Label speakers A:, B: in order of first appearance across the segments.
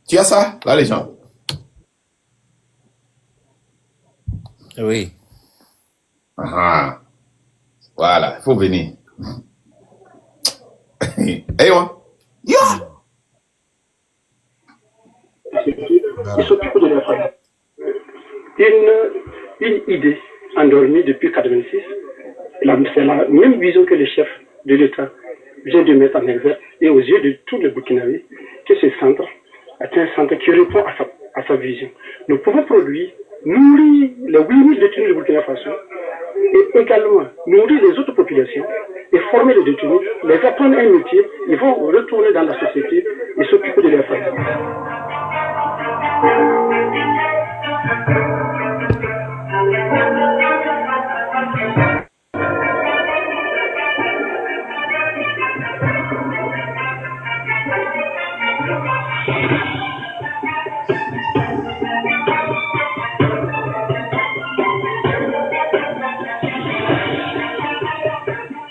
A: Tu as ça, la légende?
B: Oui.
A: Ah, voilà, il faut venir. Eh, moi? Yeah!
C: Ils s'occupent de leur famille. Une idée endormie depuis 86, c'est la même vision que le chef de l'État vient de mettre en exergue et aux yeux de tous les Burkinabés, que ce centre est un centre qui répond à sa vision. Nous pouvons produire, nourrir les 8000 détenus de Burkina Faso et également nourrir les autres populations et former les détenus, les apprendre un métier, ils vont retourner dans la société et s'occuper de leur famille.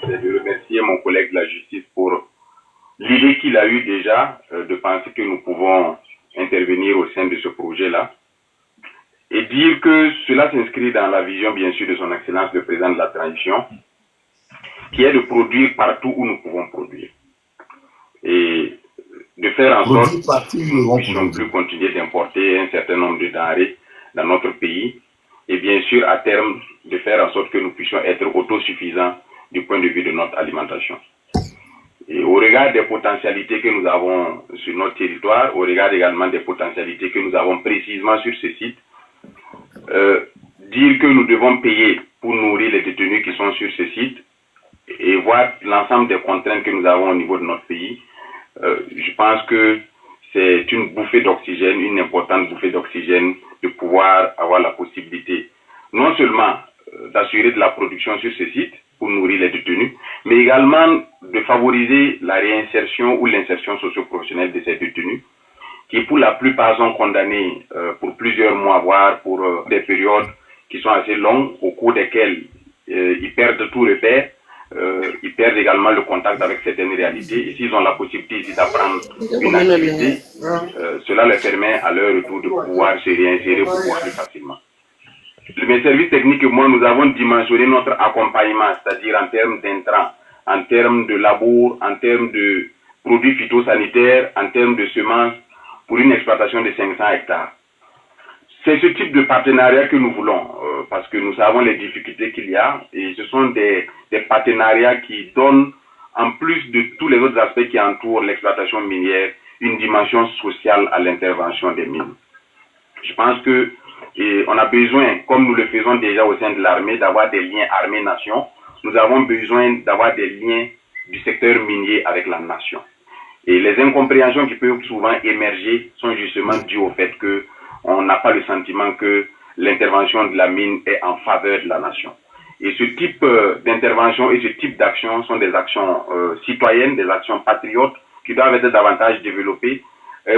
D: De remercier mon collègue de la justice pour l'idée qu'il a eue déjà de penser que nous pouvons intervenir au sein de ce projet-là et dire que cela s'inscrit dans la vision, bien sûr, de son Excellence le Président de la Transition, qui est de produire partout où nous pouvons produire. Et de faire en sorte que nous puissions plus continuer d'importer un certain nombre de denrées dans notre pays et bien sûr, à terme, de faire en sorte que nous puissions être autosuffisants du point de vue de notre alimentation. Et au regard des potentialités que nous avons sur notre territoire, au regard également des potentialités que nous avons précisément sur ce site, dire que nous devons payer pour nourrir les détenus qui sont sur ce site et voir l'ensemble des contraintes que nous avons au niveau de notre pays, je pense que c'est une bouffée d'oxygène, une importante bouffée d'oxygène de pouvoir avoir la possibilité non seulement d'assurer de la production sur ce site pour nourrir les détenus, mais également de favoriser la réinsertion ou l'insertion socio-professionnelle de ces détenus qui pour la plupart sont condamnés pour plusieurs mois, voire pour des périodes qui sont assez longues, au cours desquelles ils perdent tout repère, ils perdent également le contact avec certaines réalités. Et s'ils ont la possibilité ici d'apprendre une activité, cela leur permet à leur retour de pouvoir se réinsérer beaucoup plus facilement. Mes services techniques et moi, nous avons dimensionné notre accompagnement, c'est-à-dire en termes d'intrants, en termes de labour, en termes de produits phytosanitaires, en termes de semences, pour une exploitation de 500 hectares. C'est ce type de partenariat que nous voulons, parce que nous savons les difficultés qu'il y a, et ce sont des partenariats qui donnent, en plus de tous les autres aspects qui entourent l'exploitation minière, une dimension sociale à l'intervention des mines. Je pense que on a besoin, comme nous le faisons déjà au sein de l'armée, d'avoir des liens armée-nation. Nous avons besoin d'avoir des liens du secteur minier avec la nation. Et les incompréhensions qui peuvent souvent émerger sont justement dues au fait qu'on n'a pas le sentiment que l'intervention de la mine est en faveur de la nation. Et ce type d'intervention et ce type d'action sont des actions citoyennes, des actions patriotes qui doivent être davantage développées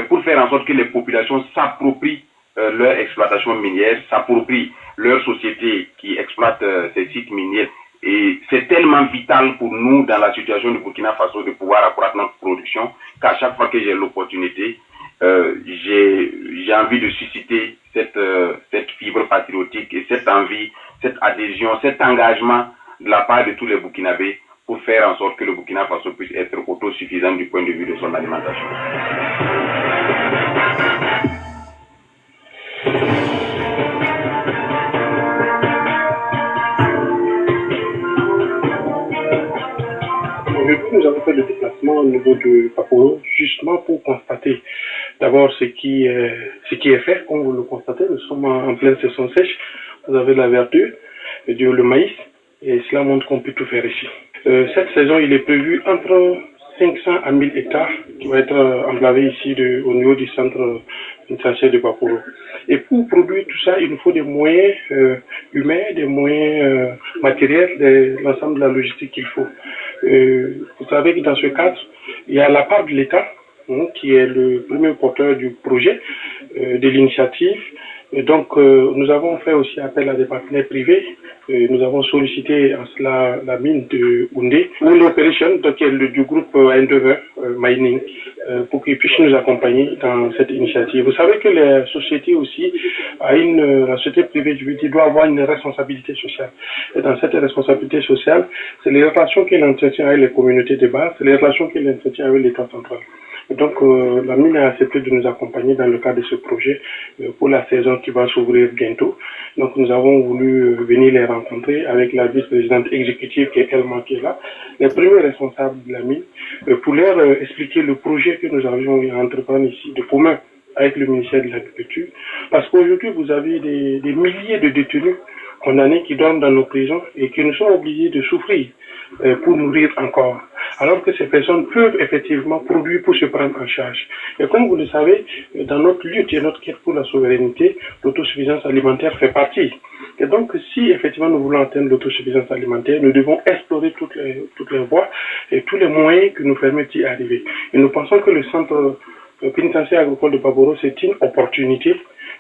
D: pour faire en sorte que les populations s'approprient leur exploitation minière, s'approprient leur société qui exploite ces sites miniers. Et c'est tellement vital pour nous dans la situation du Burkina Faso de pouvoir accroître notre production qu'à chaque fois que j'ai l'opportunité, j'ai envie de susciter cette fibre patriotique et cette envie, cette adhésion, cet engagement de la part de tous les Burkinabés pour faire en sorte que le Burkina Faso puisse être autosuffisant du point de vue de son alimentation.
C: Nous avons fait le déplacement au niveau de Paporo justement pour constater d'abord ce qui est fait. Comme vous le constatez, nous sommes en pleine saison sèche. Vous avez de la verdure, le maïs, et cela montre qu'on peut tout faire ici. Cette saison, il est prévu entre 500 à 1000 hectares qui vont être enclavés ici au niveau du centre pénitentiaire de Paporo. Et pour produire tout ça, il nous faut des moyens humains, des moyens matériels, l'ensemble de la logistique qu'il faut. Vous savez que dans ce cadre, il y a la part de l'État qui est le premier porteur du projet, de l'initiative, Et donc, nous avons fait aussi appel à des partenaires privés. Nous avons sollicité en cela la mine de Houndé Operation, donc du groupe Endeavour Mining, pour qu'ils puissent nous accompagner dans cette initiative. Vous savez que la société aussi la société privée, je veux dire, doit avoir une responsabilité sociale. Et dans cette responsabilité sociale, c'est les relations qu'elle entretient avec les communautés de base, c'est les relations qu'elle entretient avec l'État central. Et donc, la mine a accepté de nous accompagner dans le cadre de ce projet pour la saison qui va s'ouvrir bientôt. Donc, nous avons voulu venir les rencontrer avec la vice-présidente exécutive qui est Elma qui est là, les premiers responsables de la mine, pour leur expliquer le projet que nous avions à entreprendre ici de commun avec le ministère de l'Agriculture. Parce qu'aujourd'hui, vous avez des milliers de détenus condamnés qui dorment dans nos prisons et qui nous sont obligés de souffrir pour nourrir encore. Alors que ces personnes peuvent effectivement produire pour se prendre en charge. Et comme vous le savez, dans notre lutte et notre quête pour la souveraineté, l'autosuffisance alimentaire fait partie. Et donc, si effectivement nous voulons atteindre l'autosuffisance alimentaire, nous devons explorer toutes les voies et tous les moyens qui nous permettent d'y arriver. Et nous pensons que le centre pénitentiaire agricole de Baboro, c'est une opportunité.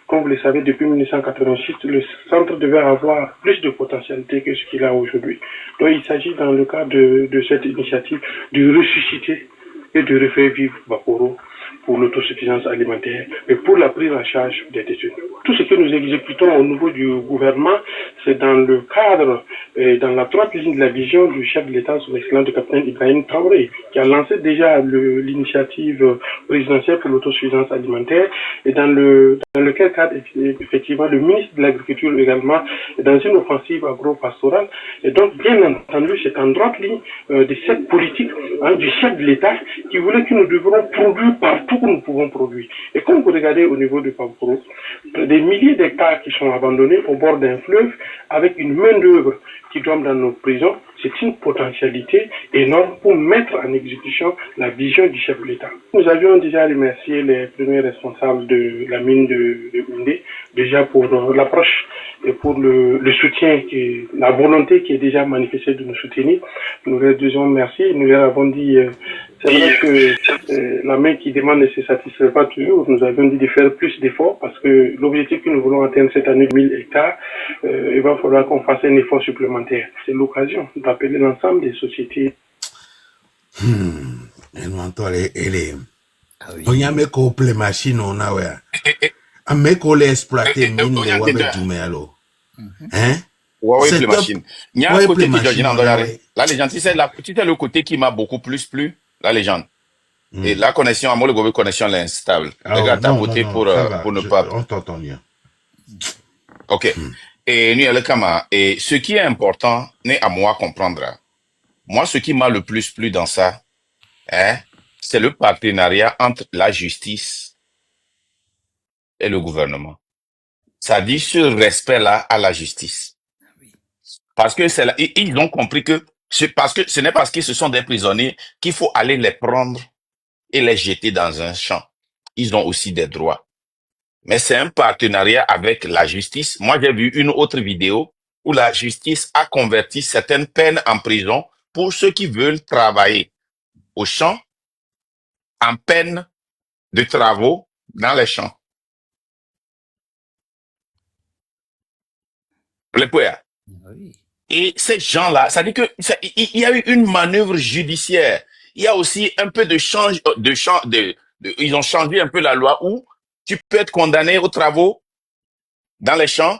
C: Comme vous le savez, depuis 1986, le centre devait avoir plus de potentialité que ce qu'il a aujourd'hui. Donc, il s'agit, dans le cadre de cette initiative, de ressusciter et de refaire vivre Baboro pour l'autosuffisance alimentaire et pour la prise en charge des détenus. Tout ce que nous exécutons au niveau du gouvernement, c'est dans le cadre et dans la droite ligne de la vision du chef de l'État, son excellence le capitaine Ibrahim Traoré, qui a lancé déjà l'initiative présidentielle pour l'autosuffisance alimentaire, et dans lequel cadre, effectivement, le ministre de l'Agriculture également est dans une offensive agro-pastorale. Et donc, bien entendu, c'est en droite ligne de cette politique du chef de l'État qui voulait que nous devrons produire partout où nous pouvons produire. Et comme vous regardez au niveau de Baboro, des milliers d'hectares qui sont abandonnés au bord d'un fleuve avec une main-d'œuvre qui dorme dans nos prisons, c'est une potentialité énorme pour mettre en exécution la vision du chef de l'État. Nous avions déjà remercié les premiers responsables de la mine de Houndé, déjà pour l'approche et pour le soutien, la volonté qui est déjà manifestée de nous soutenir. Nous leur disons merci. Nous leur avons dit, c'est vrai que la main qui demande ne se satisfait pas toujours. Nous avions dit de faire plus d'efforts parce que l'objectif que nous voulons atteindre cette année, 1000 hectares, il va falloir qu'on fasse un effort supplémentaire. C'est l'occasion d'appeler l'ensemble des sociétés.
B: Ah oui.
E: On y a mis qu'on play machine on a ouais. A mis qu'on les exploiter mine de wabe dume alors. Hein?
A: Ouais,
E: C'est
A: les
E: top.
A: machines. Il y a un
E: Ouais,
A: côté
E: play
A: qui
E: machine,
A: Georgina
E: on a,
A: Andorare.
E: ouais.
A: La légende, tu sais le côté qui m'a beaucoup plus plu, la légende. Et la connexion, à moi, le gouvernement connexion l'instable.
E: Ah,
A: Regarde ta
E: non,
A: côté
E: non,
A: pour
E: ça va.
A: ne pas.
E: On t'entend bien.
A: Ok. Et nous, le Kama. Et ce qui est important, n'est à moi comprendre. Moi, ce qui m'a le plus plu dans ça, c'est le partenariat entre la justice et le gouvernement. Ça dit ce respect-là à la justice. Parce que ils ont compris que parce que ce n'est parce que ce sont des prisonniers qu'il faut aller les prendre et les jeter dans un champ. Ils ont aussi des droits. Mais c'est un partenariat avec la justice. Moi, j'ai vu une autre vidéo où la justice a converti certaines peines en prison pour ceux qui veulent travailler au champ en peine de travaux dans les champs. Les poètes.
B: Oui.
A: Et ces gens-là, ça dit que il y a eu une manœuvre judiciaire. Il y a aussi un peu ils ont changé un peu la loi où tu peux être condamné aux travaux dans les champs,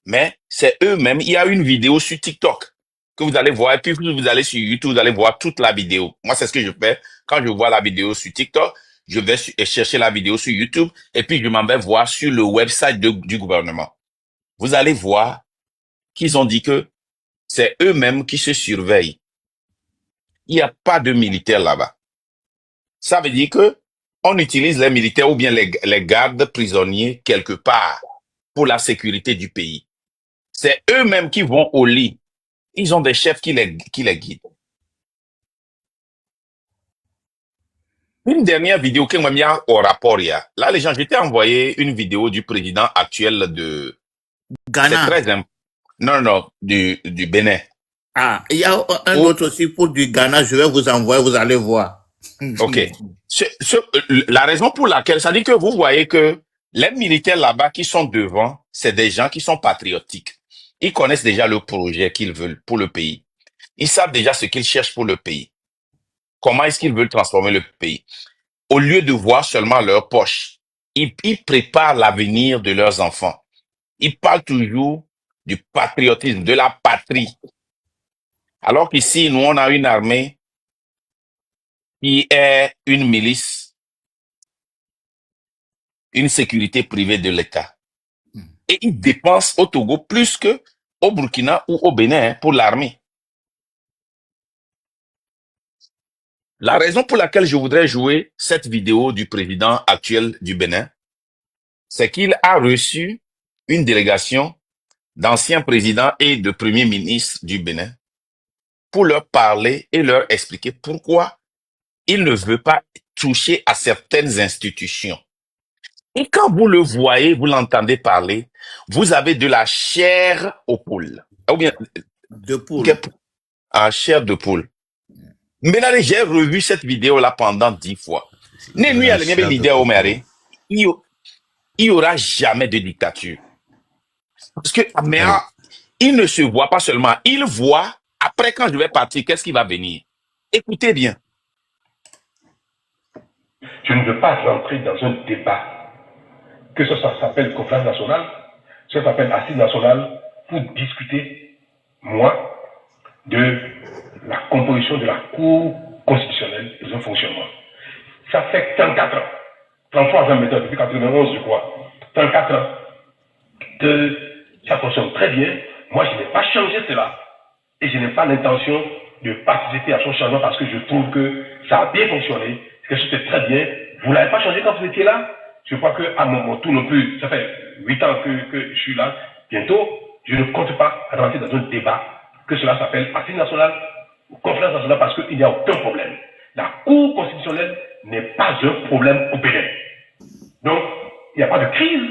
A: mais c'est eux-mêmes. Il y a une vidéo sur TikTok que vous allez voir, et puis vous allez sur YouTube, vous allez voir toute la vidéo. Moi, c'est ce que je fais. Quand je vois la vidéo sur TikTok, je vais chercher la vidéo sur YouTube, et puis je m'en vais voir sur le website du gouvernement. Vous allez voir qu'ils ont dit que c'est eux-mêmes qui se surveillent. Il n'y a pas de militaires là-bas. Ça veut dire que on utilise les militaires ou bien les gardes prisonniers quelque part pour la sécurité du pays. C'est eux-mêmes qui vont au lit. Ils ont des chefs qui les guident. Une dernière vidéo que m'a mis au rapport hier. Là, les gens, je t'ai envoyé une vidéo du président actuel de...
B: Ghana.
A: C'est très important. Non, du Bénin.
B: Ah, il y a un autre aussi pour du Ghana, je vais vous envoyer, vous allez voir.
A: Ok. La raison pour laquelle, ça dit que vous voyez que Les militaires là-bas qui sont devant, c'est des gens qui sont patriotiques. Ils connaissent déjà le projet qu'ils veulent pour le pays. Ils savent déjà ce qu'ils cherchent pour le pays. Comment est-ce qu'ils veulent transformer le pays. Au lieu de voir seulement leur poche, ils préparent l'avenir de leurs enfants. Ils parlent toujours du patriotisme, de la patrie. Alors qu'ici, nous, on a une armée qui est une milice, une sécurité privée de l'État. Et ils dépensent au Togo plus que au Burkina ou au Bénin pour l'armée. La raison pour laquelle je voudrais jouer cette vidéo du président actuel du Bénin, c'est qu'il a reçu une délégation d'anciens présidents et de premiers ministres du Bénin pour leur parler et leur expliquer pourquoi il ne veut pas toucher à certaines institutions. Et quand vous le voyez, vous l'entendez parler, vous avez de la chair aux poules. Ou bien,
B: De poule.
A: chair de poule. Maintenant, j'ai revu cette vidéo-là pendant 10 fois.
E: La
A: Il
E: chair de
A: n'y aura jamais de dictature. Parce que Améa,
E: Allez.
A: il ne se voit pas seulement, il voit, après quand je vais partir, qu'est-ce qui va venir. Écoutez bien.
F: Je ne veux pas entrer dans un débat, que ça s'appelle conférence nationale, ça s'appelle assise nationale, pour discuter, moi, de la composition de la Cour constitutionnelle et de son fonctionnement. Ça fait 34 ans, 33 ans maintenant, depuis 91 je crois, 34 ans, que ça fonctionne très bien. Moi, je n'ai pas changé cela. Et je n'ai pas l'intention de participer à son changement parce que je trouve que ça a bien fonctionné, que c'était très bien. Vous ne l'avez pas changé quand vous étiez là. Je crois qu'à mon tour non plus, ça fait 8 ans que je suis là. Bientôt, je ne compte pas rentrer dans un débat, que cela s'appelle Assise nationale ou conférence nationale, parce qu'il n'y a aucun problème. La Cour constitutionnelle n'est pas un problème au Bénin. Donc, il n'y a pas de crise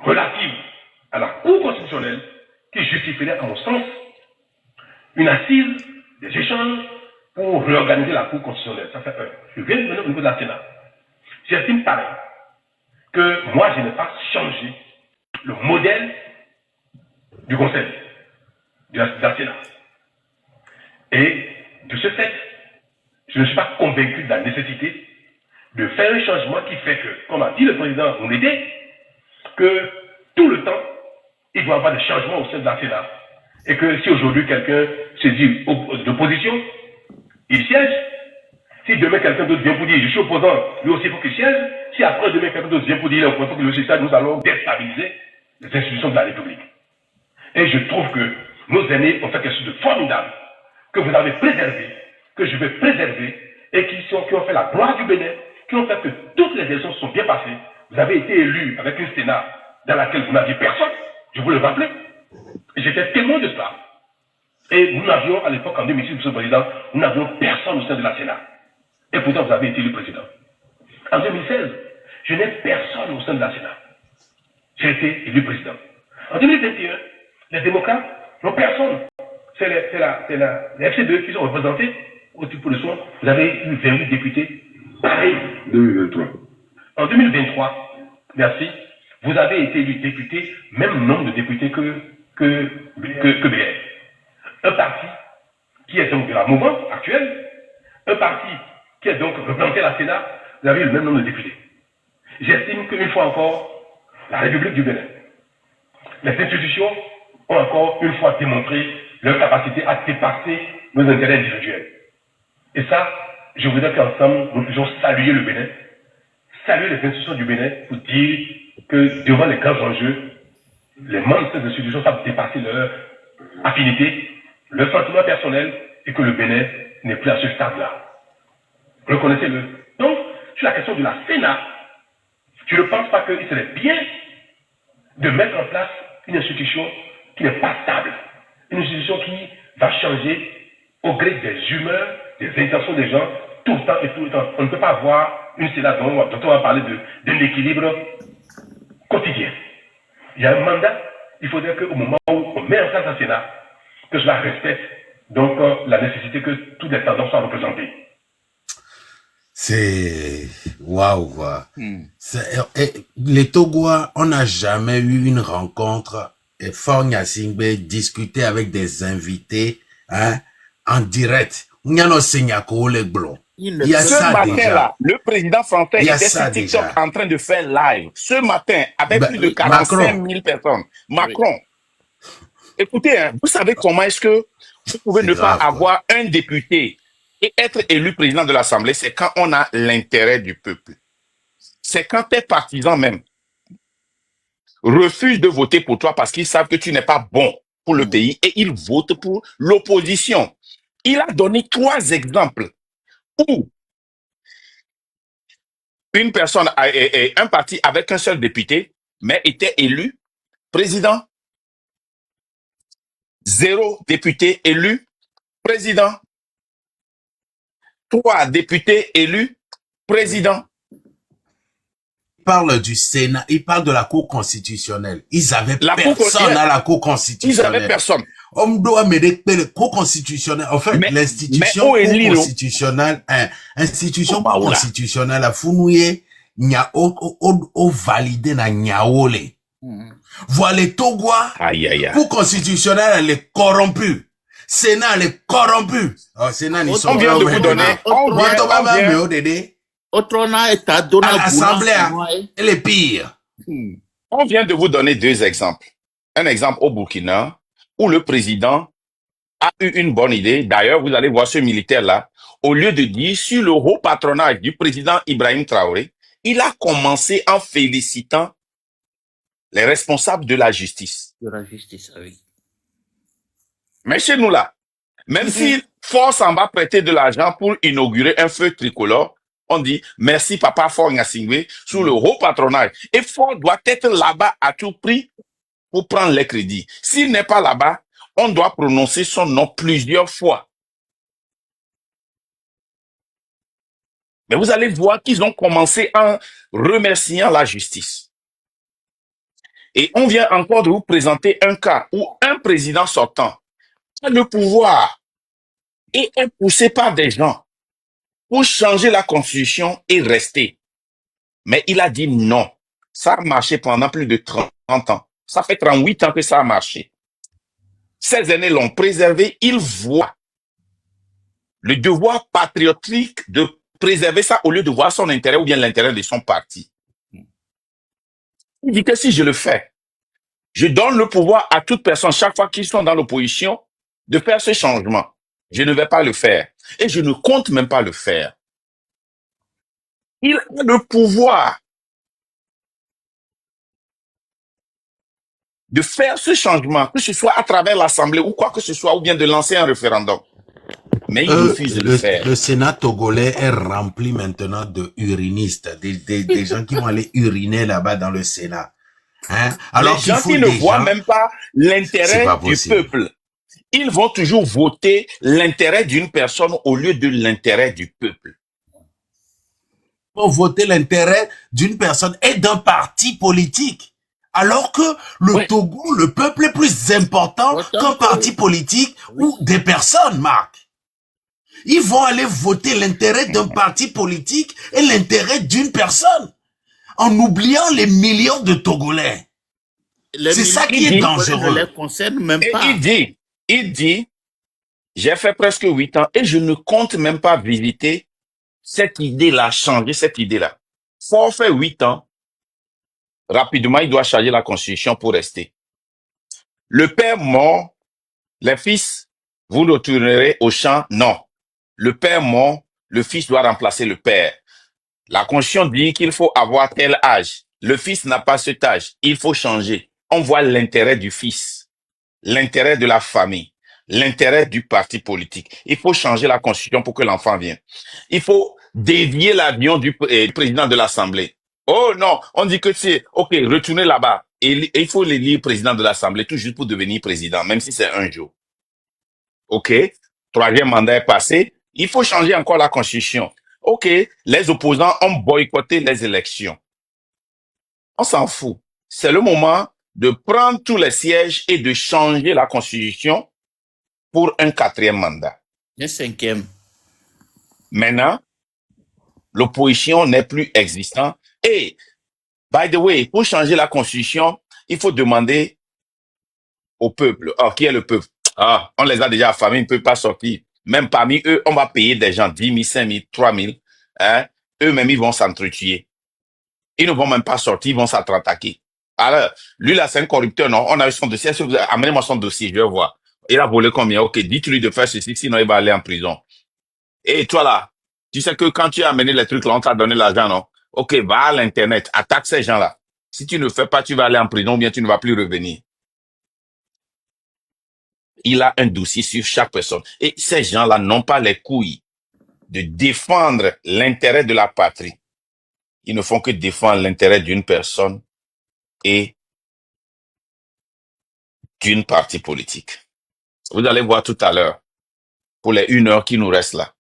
F: relative à la Cour constitutionnelle qui justifierait, à mon sens, une assise, des échanges pour réorganiser la Cour constitutionnelle. Ça fait un. Je viens maintenant au niveau de la Sénat. J'estime pareil que moi, je n'ai pas changé le modèle du Conseil, de la Sénat. Et de ce fait, je ne suis pas convaincu de la nécessité de faire un changement qui fait que, comme a dit le président Oumédé, que tout le temps, il doit y avoir des changements au sein de la Sénat. Et que si aujourd'hui quelqu'un se dit d'opposition, il siège. Si demain quelqu'un d'autre vient pour dire je suis opposant, lui aussi il faut qu'il siège. Si après demain quelqu'un d'autre vient pour dire il est opposant, que le siège, nous allons déstabiliser les institutions de la République. Et je trouve que nos aînés ont fait quelque chose de formidable, que vous avez préservé, que je vais préserver, et qui ont fait la gloire du Bénin, qui ont fait que toutes les élections se sont bien passées. Vous avez été élu avec un Sénat dans laquelle vous n'aviez personne, je vous le rappelle. J'étais témoin de cela. Et nous n'avions, à l'époque, en 2006, M. le Président, nous n'avions personne au sein de la Sénat. Et pourtant, vous avez été élu président. En 2016, je n'ai personne au sein de la Sénat. J'ai été élu président. En 2021, les démocrates n'ont personne. C'est les FC2 qui sont représentés au type de soin. Vous avez eu 28 députés. Pareil. 2023. En 2023, merci, vous avez été élu député, même nombre de députés que BR. Un parti qui est donc de la mouvance actuelle, un parti qui est donc représenté à la Sénat, vous avez eu le même nombre de députés. J'estime qu'une fois encore, la République du Bénin, les institutions ont encore une fois démontré leur capacité à dépasser nos intérêts individuels. Et ça, je voudrais qu'ensemble, nous puissions saluer le Bénin, saluer les institutions du Bénin pour dire que devant les grands enjeux, les membres de ces institutions savent dépasser leur affinité, leur sentiment personnel, et que le Bénin n'est plus à ce stade-là. Reconnaissez-le. Donc, sur la question de la Sénat, je ne pense pas qu'il serait bien de mettre en place une institution qui n'est pas stable, une institution qui va changer au gré des humeurs, des intentions des gens, tout le temps et tout le temps. On ne peut pas avoir une Sénat dont on va parler d'un équilibre quotidien. Il y a un mandat, il faudrait qu'au moment où on met en place un Sénat, que cela respecte donc la nécessité que toutes les tendances soient représentées.
E: C'est waouh quoi. Les Togois, on n'a jamais eu une rencontre et Faure Gnassingbé discuter avec des invités en direct. Il y a
A: Ce
E: ça déjà.
A: matin-là, le président français
E: Il y a
A: était
E: ça
A: sur TikTok
E: déjà.
A: en train de faire live. Ce matin, avec
E: Ben,
A: plus de 45
E: Macron.
A: 000 personnes. Macron. Écoutez, hein, vous savez comment est-ce que vous pouvez
E: C'est
A: ne pas
E: grave, quoi.
A: avoir un député et être élu président de l'Assemblée, c'est quand on a l'intérêt du peuple. C'est quand tes partisans même refusent de voter pour toi parce qu'ils savent que tu n'es pas bon pour le pays et ils votent pour l'opposition. Il a donné 3 exemples où une personne, un parti avec un seul député, mais était élu président. 0 député élu président. 3 députés élus président.
E: Il parle du Sénat, il parle de la Cour constitutionnelle. Ils avaient
A: La Cour
E: personne à la Cour
A: Ils
E: constitutionnelle.
A: avaient personne.
E: On doit me dire que la Cour constitutionnelle, en fait,
A: Mais
E: l'institution
A: où
E: Cour
A: est Lilo?
E: constitutionnelle, institution
A: Oh,
E: Cour
A: bah, oula.
E: constitutionnelle, la founouye, o validé na niaole. Voilà les Togois,
A: Aïe, aïe, aïe.
E: Cour constitutionnelle, elle est corrompue. Sénat, elle est corrompue. Oh, Sénat, ils sont
A: On vient de vous donner, on vient,
E: à l'Assemblée, elle est pire.
A: on vient de vous donner 2 exemples. Un exemple au Burkina, où le président a eu une bonne idée. D'ailleurs, vous allez voir ce militaire-là, au lieu de dire sur le haut patronage du président Ibrahim Traoré, il a commencé en félicitant les responsables de la justice.
B: De la justice, oui.
A: Mais chez nous là, même si Force en va prêter de l'argent pour inaugurer un feu tricolore, on dit merci papa Faure Gnassingbé sous le haut patronage. Et Faure doit être là-bas à tout prix pour prendre les crédits. S'il n'est pas là-bas, on doit prononcer son nom plusieurs fois. Mais vous allez voir qu'ils ont commencé en remerciant la justice. Et on vient encore de vous présenter un cas où un président sortant a le pouvoir et est poussé par des gens pour changer la constitution et rester. Mais il a dit non. Ça a marché pendant plus de 30 ans. Ça fait 38 ans que ça a marché. Ces années l'ont préservé. Il voit le devoir patriotique de préserver ça au lieu de voir son intérêt ou bien l'intérêt de son parti. Il dit que si je le fais, je donne le pouvoir à toute personne, chaque fois qu'ils sont dans l'opposition, de faire ce changement. Je ne vais pas le faire. Et je ne compte même pas le faire. Il a le pouvoir de faire ce changement, que ce soit à travers l'Assemblée ou quoi que ce soit, ou bien de lancer un référendum. Mais il refuse de le faire.
E: Le Sénat togolais est rempli maintenant de urinistes, des gens qui vont aller uriner là-bas dans le Sénat. Hein? Alors
A: les gens qui ne voient même pas l'intérêt du peuple. Ils vont toujours voter l'intérêt d'une personne au lieu de l'intérêt du peuple.
E: Ils vont voter l'intérêt d'une personne et d'un parti politique. Alors que le Togo, le peuple est plus important qu'un parti politique ou des personnes, Marc. Ils vont aller voter l'intérêt d'un parti politique et l'intérêt d'une personne, en oubliant les millions de Togolais. C'est ça qui est dangereux.
B: Ne les concerne même pas.
A: Il dit, j'ai fait presque 8 ans et je ne compte même pas visiter cette idée-là, changer cette idée-là. Faut faire 8 ans. Rapidement, il doit changer la constitution pour rester. Le père mort, les fils, vous retournerez au champ? Non. Le père mort, le fils doit remplacer le père. La constitution dit qu'il faut avoir tel âge. Le fils n'a pas cet âge. Il faut changer. On voit l'intérêt du fils, l'intérêt de la famille, l'intérêt du parti politique. Il faut changer la constitution pour que l'enfant vienne. Il faut dévier l'avion du président de l'Assemblée. Oh non, on dit que c'est, ok, retournez là-bas. Et il faut l'élire président de l'Assemblée tout juste pour devenir président, même si c'est un jour. Ok, 3e mandat est passé. Il faut changer encore la constitution. Ok, les opposants ont boycotté les élections. On s'en fout. C'est le moment de prendre tous les sièges et de changer la constitution pour un 4e mandat.
B: Un 5e.
A: Maintenant, L'opposition n'est plus existante. Et, by the way, pour changer la constitution, il faut demander au peuple. Oh, qui est le peuple? Ah, on les a déjà affamés, ils ne peuvent pas sortir. Même parmi eux, on va payer des gens 10 000, 5 000, 3 000. Hein? Eux-mêmes, ils vont s'entretuer. Ils ne vont même pas sortir, ils vont s'attaquer. Alors, lui là, c'est un corrupteur, non? On a eu son dossier. Amenez-moi son dossier, je vais voir. Il a volé combien? Ok, dites-lui de faire ceci, sinon il va aller en prison. Et toi là, tu sais que quand tu as amené les trucs là, on t'a donné l'argent, non? Ok, va à l'internet, attaque ces gens-là. Si tu ne fais pas, tu vas aller en prison ou bien tu ne vas plus revenir. Il a un dossier sur chaque personne. Et ces gens-là n'ont pas les couilles de défendre l'intérêt de la patrie. Ils ne font que défendre l'intérêt d'une personne et d'une partie politique. Vous allez voir tout à l'heure, pour les 1 heure qui nous reste là,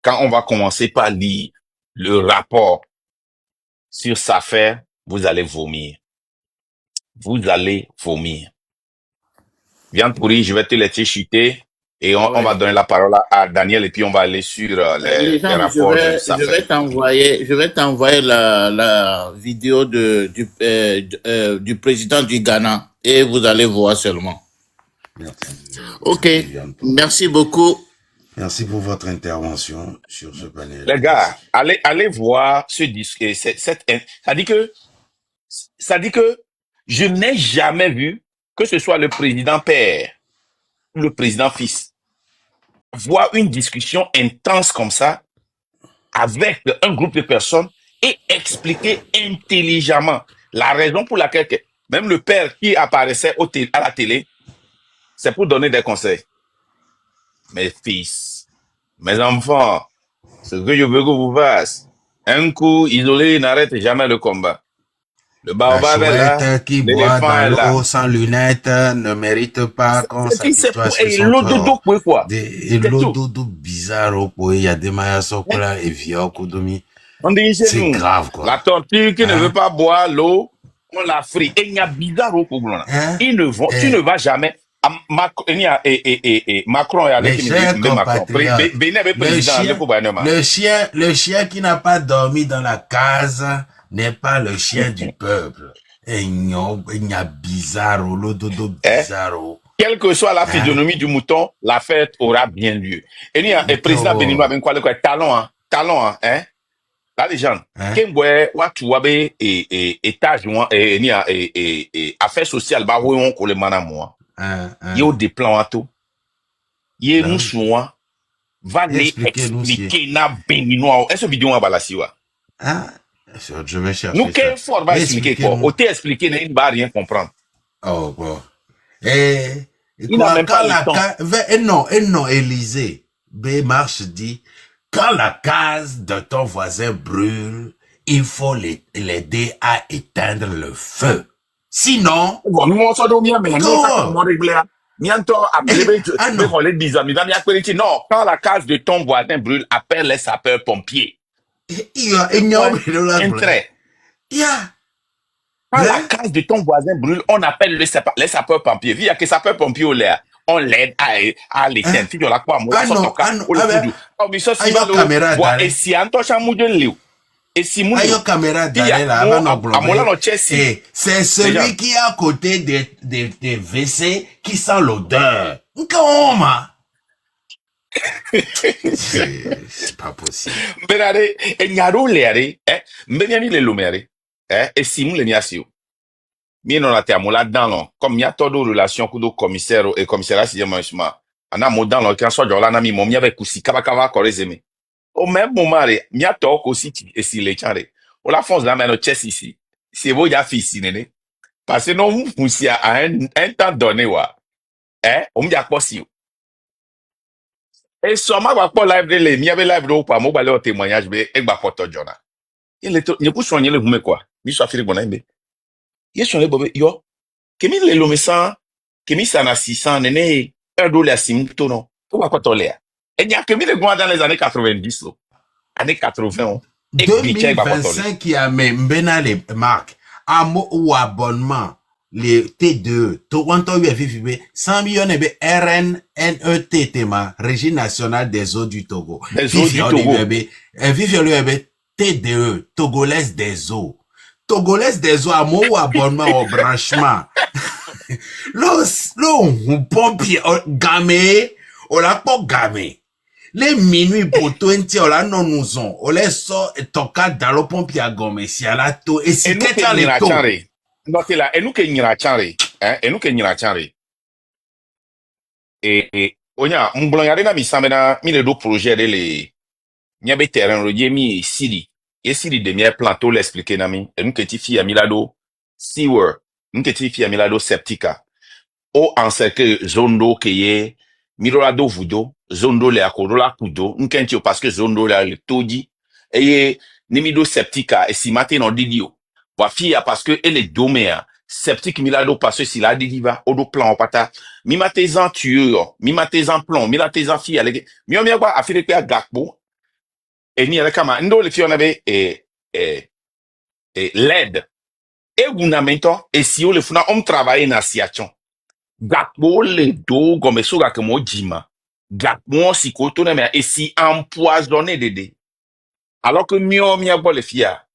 A: quand on va commencer par lire le rapport sur cette affaire, vous allez vomir. Vous allez vomir. Viens pourri, je vais te laisser chuter et on va donner la parole à Daniel et puis on va aller sur les rapports de cette affaire.
B: Je vais t'envoyer la vidéo du président du Ghana et vous allez voir seulement.
E: Merci.
B: Ok, merci beaucoup.
E: Merci pour votre intervention sur ce panel.
A: Les gars, allez voir ce disque. Ça dit que je n'ai jamais vu que ce soit le président père ou le président fils voir une discussion intense comme ça avec un groupe de personnes et expliquer intelligemment la raison pour laquelle même le père qui apparaissait à la télé, c'est pour donner des conseils. Mes fils, mes enfants, ce que je veux que vous fassiez, un coup isolé n'arrête jamais le combat. Le baobab est là,
E: chouette qui boit dans l'eau sans lunettes ne mérite pas qu'on s'habitue sur son corps. Et l'eau dodo bizarre, il y a des maillas là et vieux kodomi. C'est grave quoi.
A: La tortue qui ne veut pas boire l'eau, on la frit. Et il y a bizarre au Koglona. Tu ne vas jamais. Macron est avec
E: le chien qui n'a pas dormi dans la case n'est pas le chien du peuple. Il y a bizarre, le dodo bizarre.
A: Quelle que soit la physionomie du mouton, la fête aura bien lieu. Et il y a un président béninois avec quoi talon, hein. Là, les gens, Kemwe, Watuabe, étage, affaires sociales, bah, oui, on colle manamoi. Il y a des plans à tout. Il y a nous souvent, va les expliquer na béninois. Est-ce que vidéo va la siwa?
E: Je vais chercher.
A: Nous, quel fort va expliquer quoi? Au expliquer, il ne va rien comprendre.
E: Oh, bon. Il n'a même pas le temps. Non, Élysée. B. Marche dit, quand la case de ton voisin brûle, il faut l'aider à éteindre le feu. Sinon,
A: non, quand la case de ton voisin brûle, appelle les sapeurs-pompiers. Un trait. Quand la case de ton voisin brûle, on appelle les sapeurs-pompiers. Via que sapeurs-pompiers au l'air. On l'aide à l'éteindre. Si tu l'as quoi, moi,
E: c'est celui qui est à côté des WC qui sent l'odeur. C'est pas possible.
A: Mie non ate amola dan non comme mia todo relation kudo commissaire et commissariat sixième arrondissement ana modan lo kan so jola na mi mo mia be kusi kaba korezeme au même moment mia to ko si esi le chanre o la fonce la mais no chess ici c'est beau ya fils nene parce que non musia à un temps donné wa o mia posi et so ma gba po live de le mia be live do pa mo gba le témoignage be e gba photo jona il est ne ku sonye le hume quoi mi so afiri bona mbe yes on bobe yo kemi le lomesan kemi sana 600 nene do la simto non pourquoi quoi tolère et il y a kemi le gwa dans les années 90 lo années 80
E: 2025 qui a même les marques amo ou abonnement les T2, to wanto yu FFB, 100 millions ebe RNNET tema, Régie nationale des eaux du Togo.
A: Des eaux du Togo.
E: Vivio ebe TDE, Togolaise des eaux. Togolaise des eaux, à mon abonnement au branchement. Là, pompier, gamé, on l'a pas gamé. Les minuit pour 20, on l'a non nous on. On les sort et toka dans le pompier à gomme, si à la to, et si qu'est-ce que les to.
A: Notez là, et nous que n'y chanre, hein, et nous que n'y chanre. Et, onya, m'blongare na mi samena, mi le do projet de le, nyabe terrain, le mi siri. Et siri de mier planto l'expliquer na mi, et nous que ti fi a milado, sewer, nous que ti fi a milado septica. O encercle zondo keye, mirolado vudo, zondo le akorola kudo, nkentio parce que zondo le toji, eye, nimido septica, et si matin on didio. Wa fia parce que elle est doméa, septique milado parce que si la didiva, odo plan pata, mi matezan tueur, mi matezan plan, mi matezan fia, mi omia kwa afire kwa gakbo, et ni kama, ndo le fia nabe, LED, et gunamento, et si o le funa, on travaille na siachon. Gakbo le do comme soga que mo jima. Gakbo si koto na me et si empoisonné dédé. Alors que mio mi abo le fia.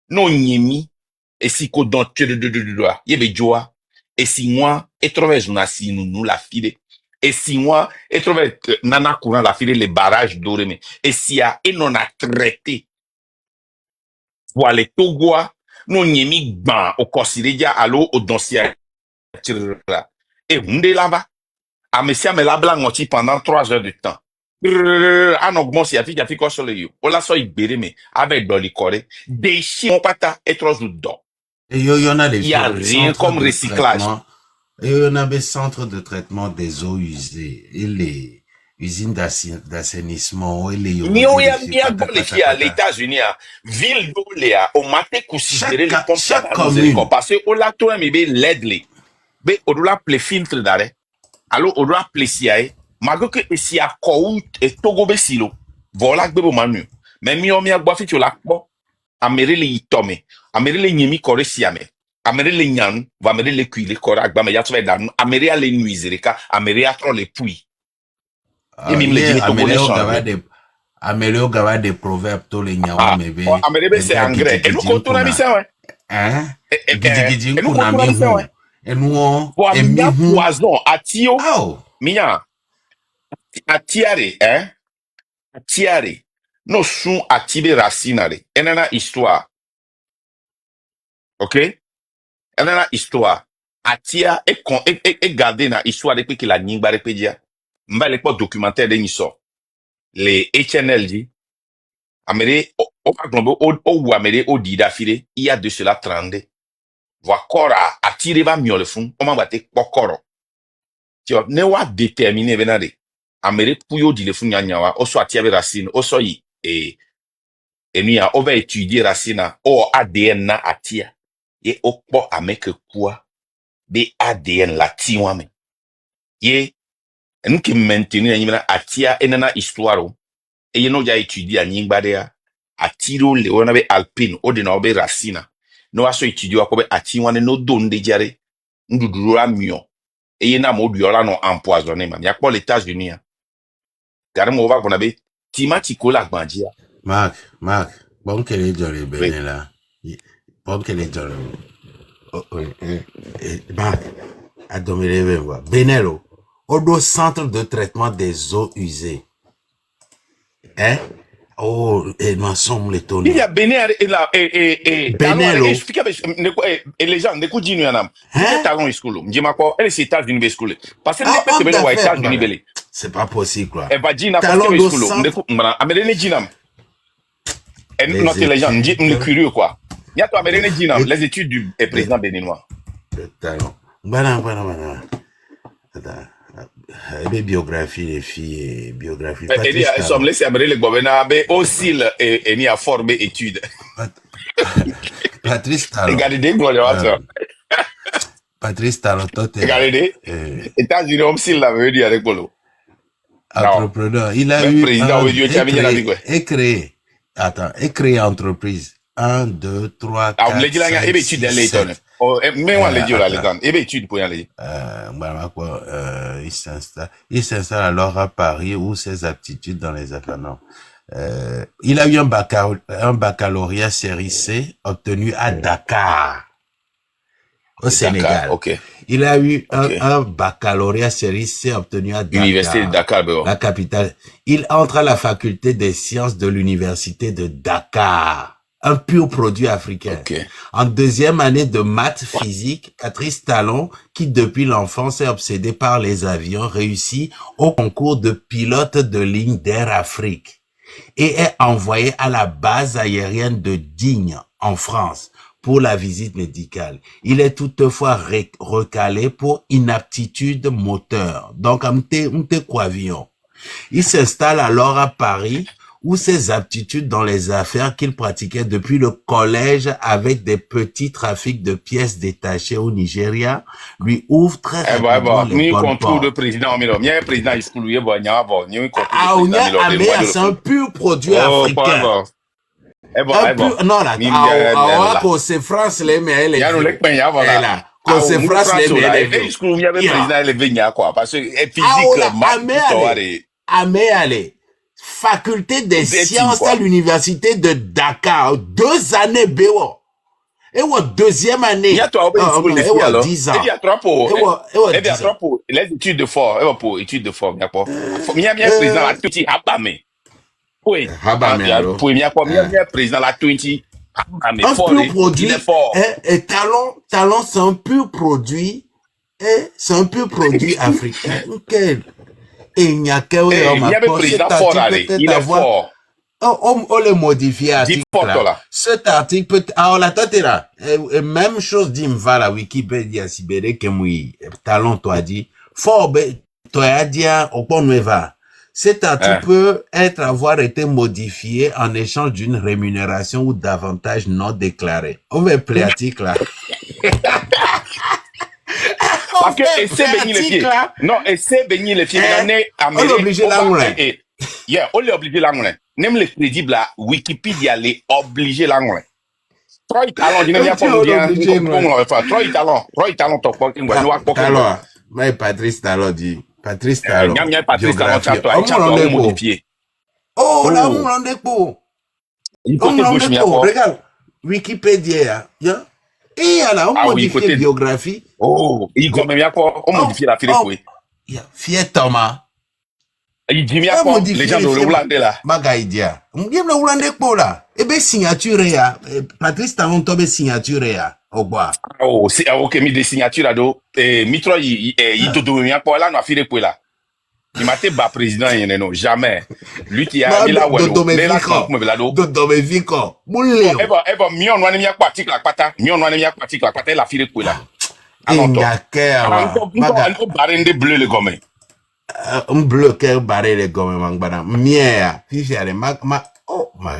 A: Non nyemi et si ko don tue de doa. Yebe joa et si moi et trouver na si nous la file. Et si moi et trouver nana courant la file les barrages d'oreme. Et si a et non a traité. Voilà les togoa non nyemi ban au consideria allo au dossier. Et hunde là-bas. A messia me la blanc pendant 3 heures de temps. Ah non, bon, si a fait quoi sur le you. On l'a so ibéré, mais avec dans les corées. Des chiens, on pata et trop d'eau.
E: Et il y en a des.
A: Il y a rien comme recyclage.
E: Et il y en a des centres de traitement des eaux usées. Et les usines d'assainissement. Et les.
A: Mais il y a bon les filles à l'États-Unis, ville d'eau, au matin, considérer les pompes.
E: Chaque commune.
A: Parce que, on l'a tout, mais l'aide les. Mais on doit appeler filtre d'arrêt. Alors, on doit appeler siae. Malgré que si a kou et togo besilo. Voilà que bebo manu. Mais mi o mi agba fi tu la po. Amere le itome. Amere le nyemi kore siame. Amere le nyan. Va amere le kui le kore agba me yatwe dan. Amere a le nuisere ka. Amere a tro le pui. Et mime le dimi togo le change.
E: Amere o gawa des proverbes to le nyawa mebe.
A: Amere be se engrais. Et nous comptons na mi se ouais.
E: Hein?
A: Et nous comptons na mi se ouais.
E: Et nous,
A: miya poison, atio, miya, atiare, hein, atiare, no sun atibe racinare, enana histoire, ok, enana histoire, atia, et garder na histoire depuis qu'il a n'imba repedia, mba le pas documentaire de niso, les HNL dit, amere, o amere, o dida file, il y a de cela 30. Voa kora atire va miole fun o ma bate pokoro ti o ne wa déterminer venade amere puyo di le fun nyanyawa o so atia be racine o so yi enia o va étudier racine o ADN na atia ye o po ameke kwa be ADN la ti wa me ye en ki maintenir nyina atia enana histoire e ye no ja étudier anyingbade a atiro le wona be alpine o de na o be racine. No aso étudier akobe ati wane no donde jare nduduru amio eye na mo duola no empoisonné ma ya pour les États-Unis gare mo va bonabe timati ko la gbandia
E: Marc bon que les jolly benela bon que les jolly Marc a dominer venwa Benelo au centre de traitement des eaux usées hein. Oh, et nous sommes les tonneaux.
A: Il y a Benelo et les gens, ne coudinent pas. C'est talon school. Je m'appelle, elle est États-Unis school. Parce que les personnes qui sont États-Unis,
E: c'est pas possible, quoi.
A: Elle va dire n'importe quel school. Amélie Jinam. Et notre les gens, on est curieux, quoi. Il y a toi, Amélie Jinam, les études du président béninois.
E: Le talon. Voilà. Les biographies, les filles, biographies.
A: Il y a somme laissé Amélie le gouverneur, aussi, et ni à former études.
E: Patrice Talon.
A: Regardez,
E: Patrice Talon,
A: regardez. États-Unis, on s'il l'avait dit avec Polo.
E: Entrepreneur. Il a eu. Créé entreprise. 1, 2, 3, 4, 5, 6, 7.
A: Oh, mais on l'a dit, là, les gars. Eh bien, étude pour y aller.
E: Il s'installe alors à Paris où ses aptitudes dans les affaires, non. Il a eu un baccalauréat série C obtenu à Dakar, au Sénégal.
A: Ok.
E: Il a eu un baccalauréat série C obtenu à Dakar.
A: Université de Dakar,
E: la capitale. Il entre à la faculté des sciences de l'université de Dakar. Un pur produit africain.
A: Okay.
E: En deuxième année de maths physique, Patrice Talon, qui depuis l'enfance est obsédé par les avions, réussit au concours de pilote de ligne d'Air Afrique et est envoyé à la base aérienne de Digne, en France, pour la visite médicale. Il est toutefois recalé pour inaptitude moteur. Donc, avion. Il s'installe alors à Paris, où ses aptitudes dans les affaires qu'il pratiquait depuis le collège avec des petits trafics de pièces détachées au Nigeria lui ouvrent très rapidement les bonnes portes.
A: Le président,
E: c'est un pur produit africain. Non, là, c'est France, les mais elle est là. C'est France, les mais elle est allez. Faculté des sciences à l'université de Dakar. 2 années, béo. Et deuxième année.
A: Il y a 3 pour
E: 10 ans.
A: Il y a 3 pour. Il y a 3 pour. Les études de fort. Pour études de fort. Il y a président la Twinty Habame. Oui.
E: Habame.
A: Pour il y a président la Twinty Habame.
E: Un pur produit. Et Talon, c'est un pur produit. C'est un pur produit africain. Et il n'y a qu'un
A: président fort, il est fort.
E: On le modifie article là. Cet article peut la tête là. Même chose dit va la Wikipédia si belle que moi Talon toi dit fort toi dit au bon va. Cet article peut avoir été modifié en échange d'une rémunération ou d'avantages non déclarés. On va appeler article là.
A: Parce que essaie baigner les pieds. Non, essaie baigner les pieds.
E: On est obligé là.
A: On est obligé là. Même les crédibles là, Wikipédia les obligé là. Trois talents, je n'aime pas Trois talents,
E: Talon, mais Patrice Talon dit. Patrice Talon.
A: Patrice Talon, tu modifié.
E: Oh, là, on l'en dépôt. Regarde, Wikipédia, et alors, on modifie la biographie.
A: Oh, il comme bien quoi, on modifie la fille quoi.
E: Fier Thomas.
A: Il dit bien quoi, les gens de Hollandais là.
E: Magaïdia. On dit le Hollandais quoi là. Et ben signature ya. Patrice Talon tobe signature ya. Au bois.
A: Oh, c'est OK, mi des signatures là do. Mitro il dodo bien quoi là, na fille quoi là. Il m'a été bas président il non jamais. Lui qui a mis la welo. Mais là comme là do.
E: Dodo me viko. Moulé.
A: Mi on wani mi aquatique la pata. Mi on wani mi aquatique la pata la fille quoi là.
E: Il y a qu'à
A: on barrende bleu le gomme.
E: Un bleu qu'à barrer les gommes mangbana. Mia, fifi ale ma oh ma.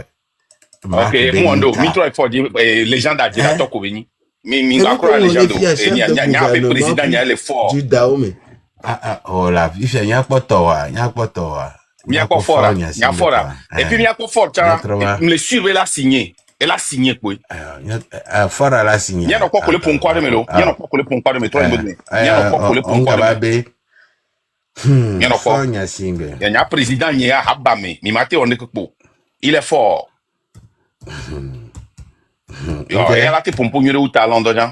A: OK, moi ndo Mitro il faut dire les gens d'Adjela to ko veni. Mi ngakora les gens do. Il y a un président il y a les forts.
E: Du Dahomey. Oh la fifi il y a pas toi.
A: Mi a fort. Et puis mi a fort, le surveillant l'a signé. Elle a signé quoi?
E: Fort elle a signé.
A: Il y a pas collé pour quoi de melo. Il y a pas collé pour quoi de métro. Il y a pas collé pour quoi de il y a pas. Il y a un président il y a Habame. Mi maté on est que il est fort. Il a été pour au talent dedans.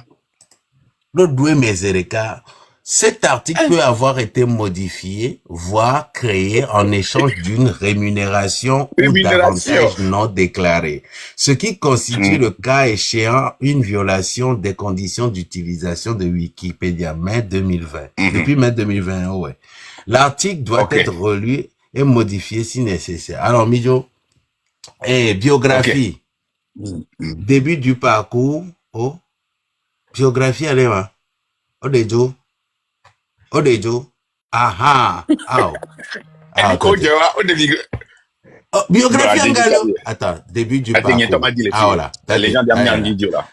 E: Le doué Mézéreka. Cet article peut avoir été modifié, voire créé en échange d'une rémunération ou d'avantages non déclarés, ce qui constitue le cas échéant une violation des conditions d'utilisation de Wikipédia, mai 2020. Depuis mai 2020, ouais. L'article doit être relu et modifié si nécessaire. Alors, Midjo, biographie. Début du parcours, biographie, allez, va. Odejo. Aha. Biographie en attends, début du parcours. Voilà.
A: Les gens là.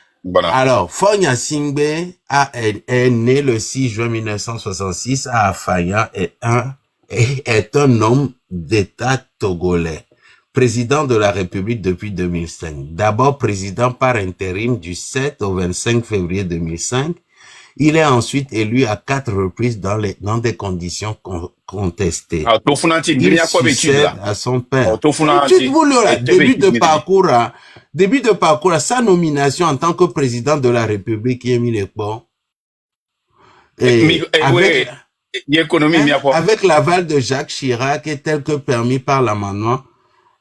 E: Alors, Fogna Singbe est né le 6 juin 1966 à Afaya et est un homme d'État togolais. président de la République depuis 2005. D'abord président par intérim du 7 au 25 février 2005. Il est ensuite élu à 4 reprises dans des conditions contestées. Il succède à son père. Début de parcours, à sa nomination en tant que président de la République, il a mis les ports. Avec l'aval de Jacques Chirac et tel que permis par l'amendement,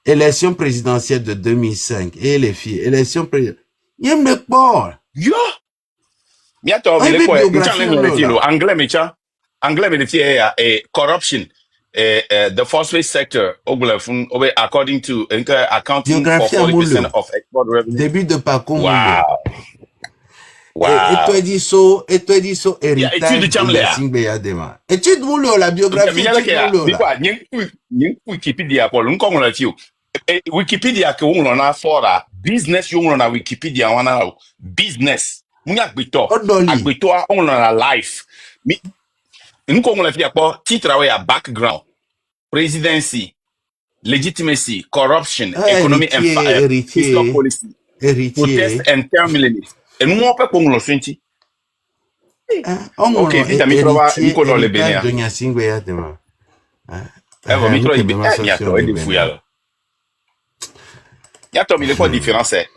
E: élection présidentielle de 2005 et les filles, élection présidentielle. Il y a les ports.
A: Yo! Miato, anglais, corruption, the phosphate sector, according to accounting for 40% of export revenue.
E: Début de parcours.
A: Wow. Wow.
E: Et toi dis so, héritage de Singbeya Dema. Et tu dis la biographie,
A: Wikipédia, Wikipédia, que on a fora, business, on a Wikipédia, on a business. Agbito, on a life. Nous, comme on l'a fait, titre à background, presidency, legitimacy, corruption, economy and fiscal policy, protest and term limits. Et nous, on peut qu'on le senti.
E: Ok, vite, à Mitrova, Nicolas le Bénia.
A: Il est quoi différence, c'est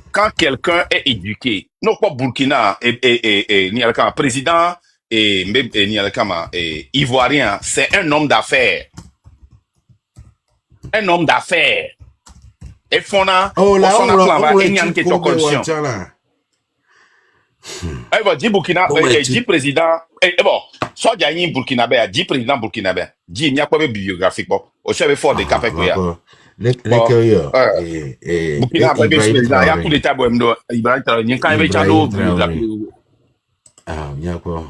A: quand quelqu'un est éduqué, non pas Burkina et Nialkama, président et Nialkama et ivoirien, c'est un homme d'affaires. Un homme d'affaires. Et Fona, il y a une question corruption. Eh bon, dit Burkina, dit président, bon, soit il y a un Burkinabé, dit président Burkinabé, dit il n'y a pas de biographie, bon, au chef fort des cafés que
E: Burkina
A: après président, il y a coup d'état bohemdo, Ibrahim Traoré, quand il y a biographie.
E: Ah, il y a quoi?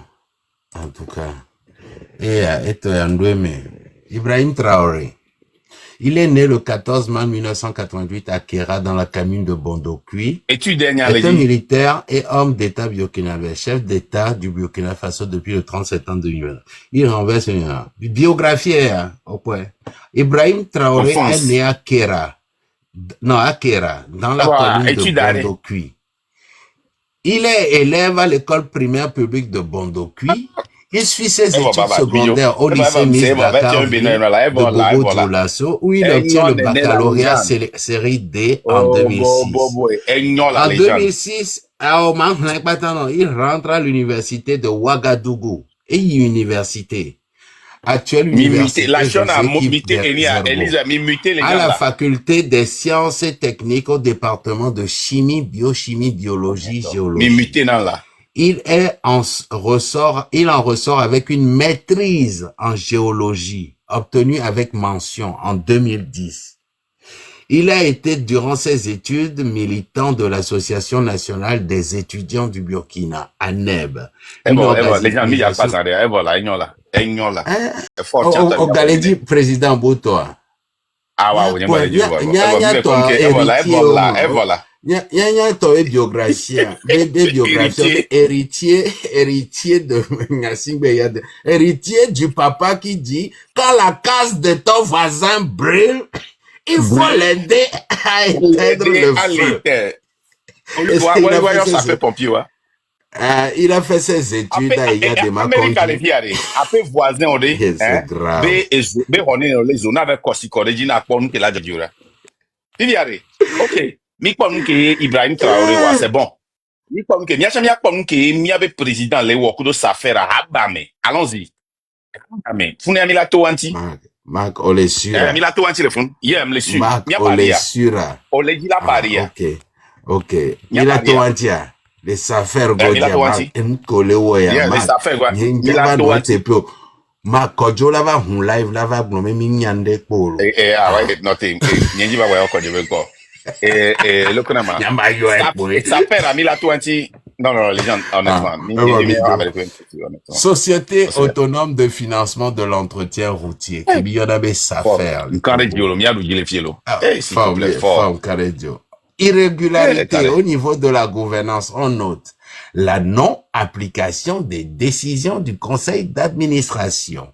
E: En tout cas. Et toi, Ibrahim Traoré. Il est né le 14 mars 1988 à Kera, dans la commune de Bondokui. Est un militaire et homme d'État burkinabé, chef d'État du Burkina Faso depuis le 30 septembre 2020. Il renverse une biographie, au point. Ibrahim Traoré est né à Kera. Non, à Kera, dans la commune de Bondokui. Il est élève à l'école primaire publique de Bondokui. Il suit ses études secondaires au lycée Miss Dakar de Bobo-Dioulasso, où il obtient le baccalauréat série D en 2006. En 2006, il rentre à l'université de Ouagadougou, et université. Actuelle université à la faculté des sciences et techniques au département de chimie, biochimie, biologie, géologie. Il en ressort avec une maîtrise en géologie, obtenue avec mention en 2010. Il a été, durant ses études, militant de l'Association nationale des étudiants du Burkina, ANEB. Galedi, président Botoa.
A: Ah ouais,
E: biographie, héritier de héritier du papa qui dit quand la case de ton voisin brûle, il faut l'aider à éteindre le feu. Il a fait ses études à Yadema.
A: Après voisin, on dit, c'est grave. Ok. Ibrahim Traoré, c'est bon. Président allons-y.
E: Marc Olesura. Marc Olesura. Ok. Milato Antia. Les affaires Godia. Ma kojo la va hun live la va blomé mi nyande polo.
A: Nothing. Nyenji va wa ko de ko. Look na ma. Ça fait à 1020. Non, les gens, honnêtement.
E: Société autonome de financement de l'entretien routier. Qui y en avait ça faire. Irrégularité au niveau de la gouvernance. On note la non-application des décisions du conseil d'administration.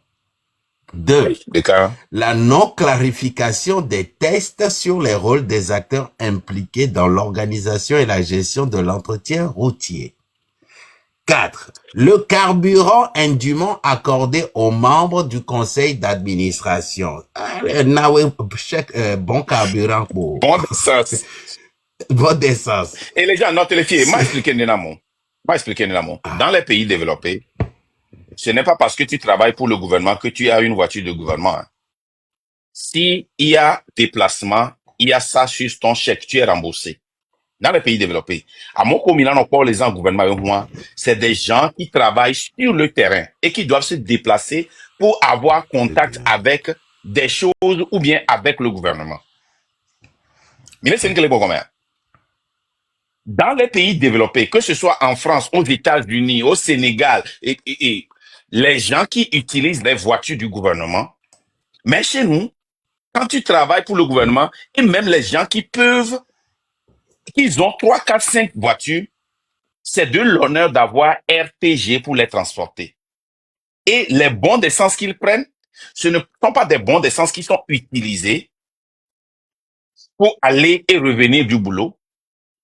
E: 2.
A: Le cas.
E: La non-clarification des tests sur les rôles des acteurs impliqués dans l'organisation et la gestion de l'entretien routier. 4. Le carburant indûment accordé aux membres du conseil d'administration. Bon carburant pour
A: Bon sens.
E: bonne essence.
A: Et les gens notent les filles. M'a expliqué Nenamo. Dans les pays développés, ce n'est pas parce que tu travailles pour le gouvernement que tu as une voiture de gouvernement. Hein. Si il y a déplacement, il y a ça sur ton chèque, tu es remboursé. Dans les pays développés, à mon communal, encore les gens gouvernement, c'est des gens qui travaillent sur le terrain et qui doivent se déplacer pour avoir contact avec des choses ou bien avec le gouvernement. Mais c'est une dans les pays développés, que ce soit en France, aux États-Unis, au Sénégal, et les gens qui utilisent les voitures du gouvernement, mais chez nous, quand tu travailles pour le gouvernement, et même les gens qui ont 3, 4, 5 voitures, c'est de l'honneur d'avoir RPG pour les transporter. Et les bons d'essence qu'ils prennent, ce ne sont pas des bons d'essence qui sont utilisés pour aller et revenir du boulot.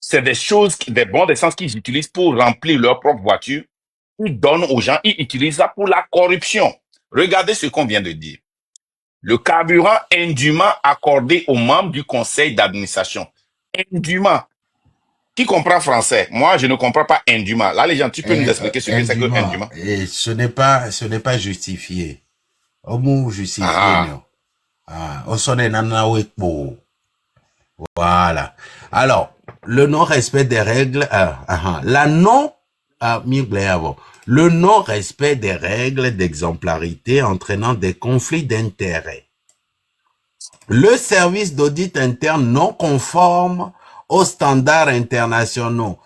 A: C'est des bons d'essence qu'ils utilisent pour remplir leur propre voiture. Ils donnent aux gens, ils utilisent ça pour la corruption. Regardez ce qu'on vient de dire. Le carburant indûment accordé aux membres du conseil d'administration. Indûment. Qui comprend français? Moi, je ne comprends pas indûment. Là, les gens, tu peux nous expliquer ce que c'est que indûment?
E: Et ce n'est pas justifié. Au mot justifié, non. On sonne un voilà. Alors, le non-respect des règles, le non-respect des règles d'exemplarité entraînant des conflits d'intérêts. Le service d'audit interne non conforme aux standards internationaux.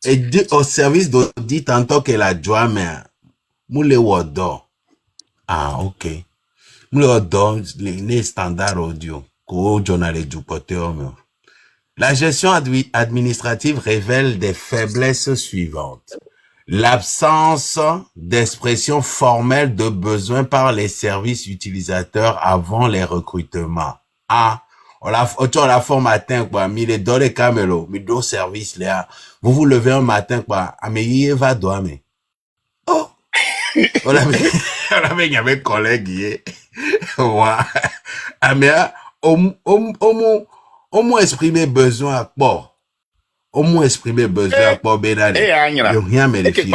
E: Et au service d'audit en tant que la joie, moule wodo. Ok. Moule wodo, les standards audio. La gestion administrative révèle des faiblesses suivantes. L'absence d'expression formelle de besoin par les services utilisateurs avant les recrutements. On la forme matin, quoi, mi les donne les camélos, mi deux services, là. Vous levez un matin, quoi, mais va dormir. Oh! On avait un collègue, ouais. Mais, au moins exprimer besoin, bon. Au moins exprimer besoin, bon, ben, rien, mais les filles.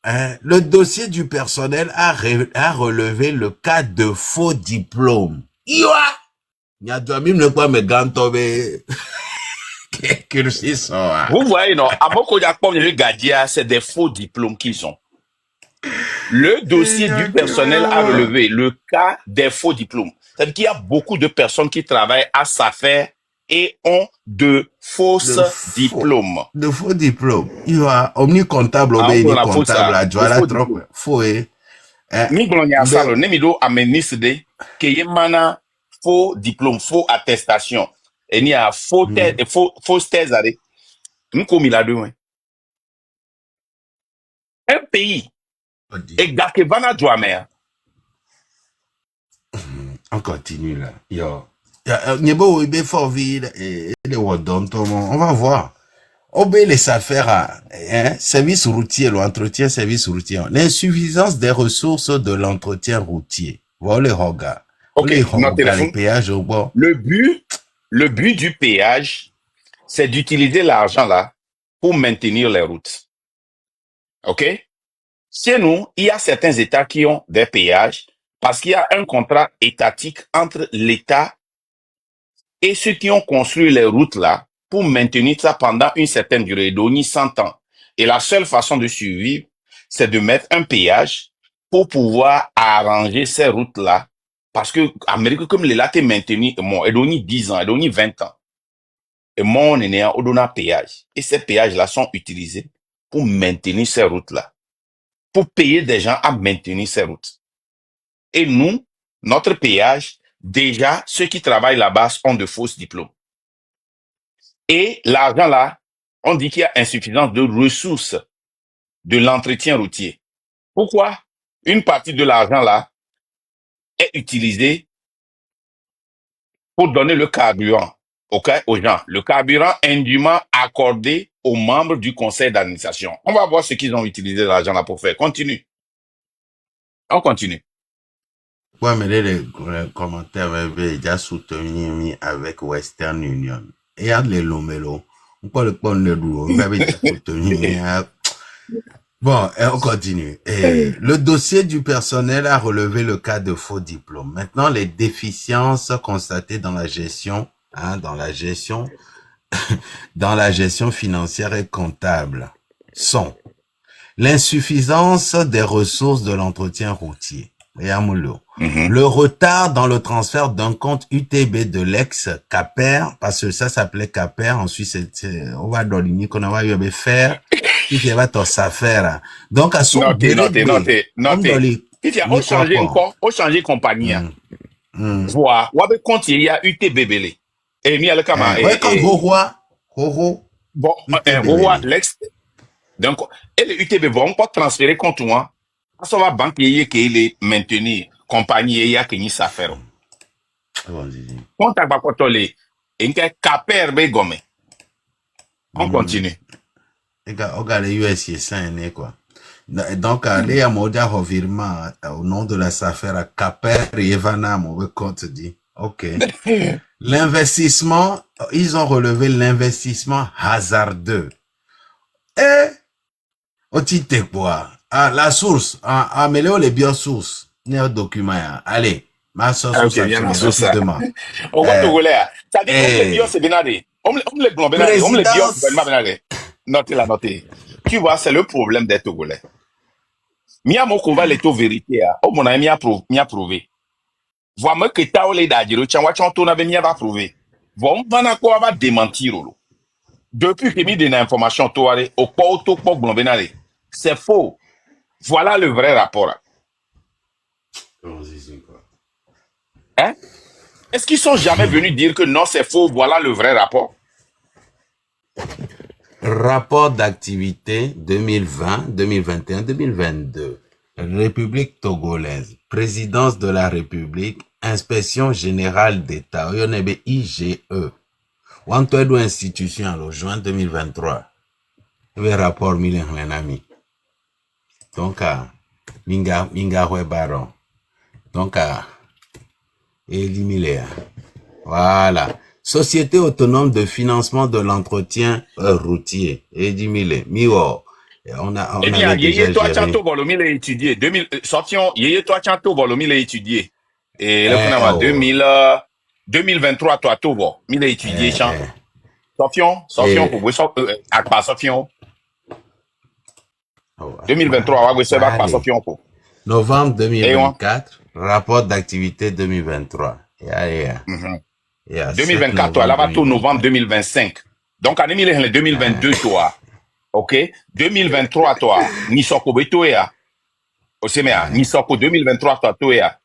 E: Le dossier du personnel a relevé le cas de faux diplômes. Il y a deux même ne pas me gantober.
A: Vous voyez, non, à beaucoup de c'est des faux diplômes qu'ils ont. Le dossier du personnel a relevé le cas des faux diplômes. C'est-à-dire qu'il y a beaucoup de personnes qui travaillent à SAFER et ont de fausses diplômes.
E: De faux diplômes. Il y a omni-comptable, comptable, adjoint, trop. Faux,
A: Nemido amenisde que yemana faux diplôme, faux attestation. Et il y a faux thèse. Un pays. Et Gakevana Dwamer.
E: On continue là. On va voir. Obé les affaires, service routier, l'entretien service routier. L'insuffisance des ressources de l'entretien routier. Voilà les regards.
A: Le but du péage, c'est d'utiliser l'argent là pour maintenir les routes. OK? Chez nous, il y a certains États qui ont des péages parce qu'il y a un contrat étatique entre l'État et ceux qui ont construit les routes là pour maintenir ça pendant une certaine durée, d'oni 100 ans. Et la seule façon de survivre, c'est de mettre un péage pour pouvoir arranger ces routes là. Parce que l'Amérique, comme les latés maintenu, elle donne 10 ans, elle donne 20 ans. Et mon est on donne un péage. Et ces péages là sont utilisés pour maintenir ces routes là. Pour payer des gens à maintenir ces routes. Et nous, notre péage, déjà, ceux qui travaillent là-bas ont de fausses diplômes. Et l'argent là, on dit qu'il y a insuffisance de ressources de l'entretien routier. Pourquoi? Une partie de l'argent là est utilisée pour donner le carburant, aux gens. Le carburant indûment accordé aux membres du conseil d'administration. On va voir ce qu'ils ont utilisé l'argent là pour faire. Continue. On continue.
E: Ouais, mais les commentaires avaient déjà soutenu avec Western Union. Et il y a les Lomelo. On peut le prendre le doux. Vous avez déjà soutenu. Bon, on continue. Le dossier du personnel a relevé le cas de faux diplômes. Maintenant, les déficiences constatées dans la gestion, dans la gestion financière et comptable sont l'insuffisance des ressources de l'entretien routier. Le retard dans le transfert d'un compte UTB de l'ex-CAPER, parce que ça s'appelait CAPER, ensuite on va donner qu'on va y faire, qui va ton affaire. Donc, à son
A: Notez. Il y a au changer compagnie. Voir, ou avec compte, il y a UTBBL. Et mi le kama.
E: Ouais, comme Roro.
A: Bon, Roro, l'ex. Donc, et le UTB, bon, on peut transférer compte moi. Ça va banque qui est maintenu compagnie il y a qui n'y s'affaire. Contact pas contrôler. Et une caper be gomme. On continue.
E: Regarde les US c'est quoi. Donc les amoda revirement au nom de la affaire à Caper et Evana mauvais compte dit. OK. L'investissement, ils ont relevé l'investissement hasardeux. Et au titre quoi? Ah, la source, améliore les biosources. Néo document. Allez, ma source rapidement.
A: On va te rouler. Ça dit que les bios c'est bénadé. On les globes bénadé. On les bios gouvernement bénadé. Notez. Tu vois, c'est le problème des Togolais. Mia moko va les taux vérité. Oh mon ami mia prouvé. Vois-moi que taole d'adiro chanwa chanto na mia va prouver. Bon, bana quoi va démentir lo. Depuis que mi donne information toare au poto globes bénadé. C'est faux. Voilà le vrai rapport. Hein? Est-ce qu'ils sont jamais venus dire que non, c'est faux, voilà le vrai rapport?
E: Rapport d'activité 2020, 2021, 2022. République togolaise. Présidence de la République. Inspection générale d'État. Oyonebe IGE. Wantoedo institution le juin 2023. Le rapport Milen Lenami. Donc, Minga Baron. Donc, éliminer. Voilà. Société autonome de financement de l'entretien routier. Éliminer. Miwo. On a déjà
A: toi, Chanto Bolomi l'a étudié. 2000, sortions, toi, Chanto Bolomi l'a étudié. Et là, 2023, toi, Tobo, mi l'a étudié, Chan. Sortions, pour vous, Sortions. 2023, ouais, c'est pas Sofion.
E: Novembre 2024, rapport d'activité 2023.
A: 2024, toi, là va tout novembre 2025. Donc, en 2022, toi, ok? 2023, toi, ni soko betoya. Osemea, ni soko 2023, toi, toya.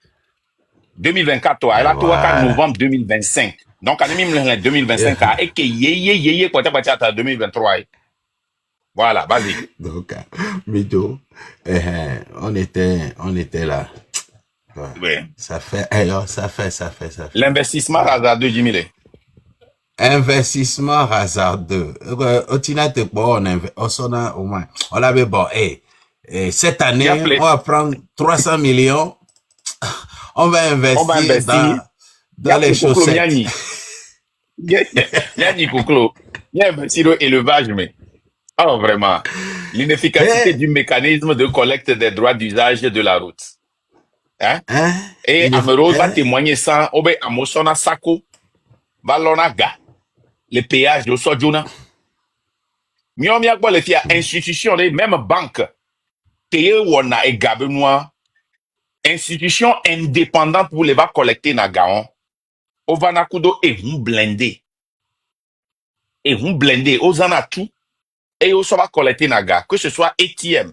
A: 2024, toi, là, toi, novembre 2025. Donc, en 2025, et que yé, quoi, 2023. Voilà, vas-y.
E: Donc, Mido, on était là. Ouais.
A: Oui.
E: Ça fait.
A: L'investissement hasardeux, Jimmy.
E: Investissement hasardeux. On avait bon, cette année, on va prendre 300 millions. On va investir dans les chaussettes.
A: Il y a investi dans l'élevage, mais. Oh, vraiment. L'inefficacité du mécanisme de collecte des droits d'usage de la route. Hein? Et Amero va témoigner ça. Obe Amosona Sako. Balonaga. Les péages de Sojuna. Mion miakbo le fia institution, même banque. Teye wona et gabenois. Institution indépendante pour les va collecter na gaon. Ovanakudo et vous blindé. Et vous blindé. Ozana tout. Et on va collecter naga, que ce soit ATM.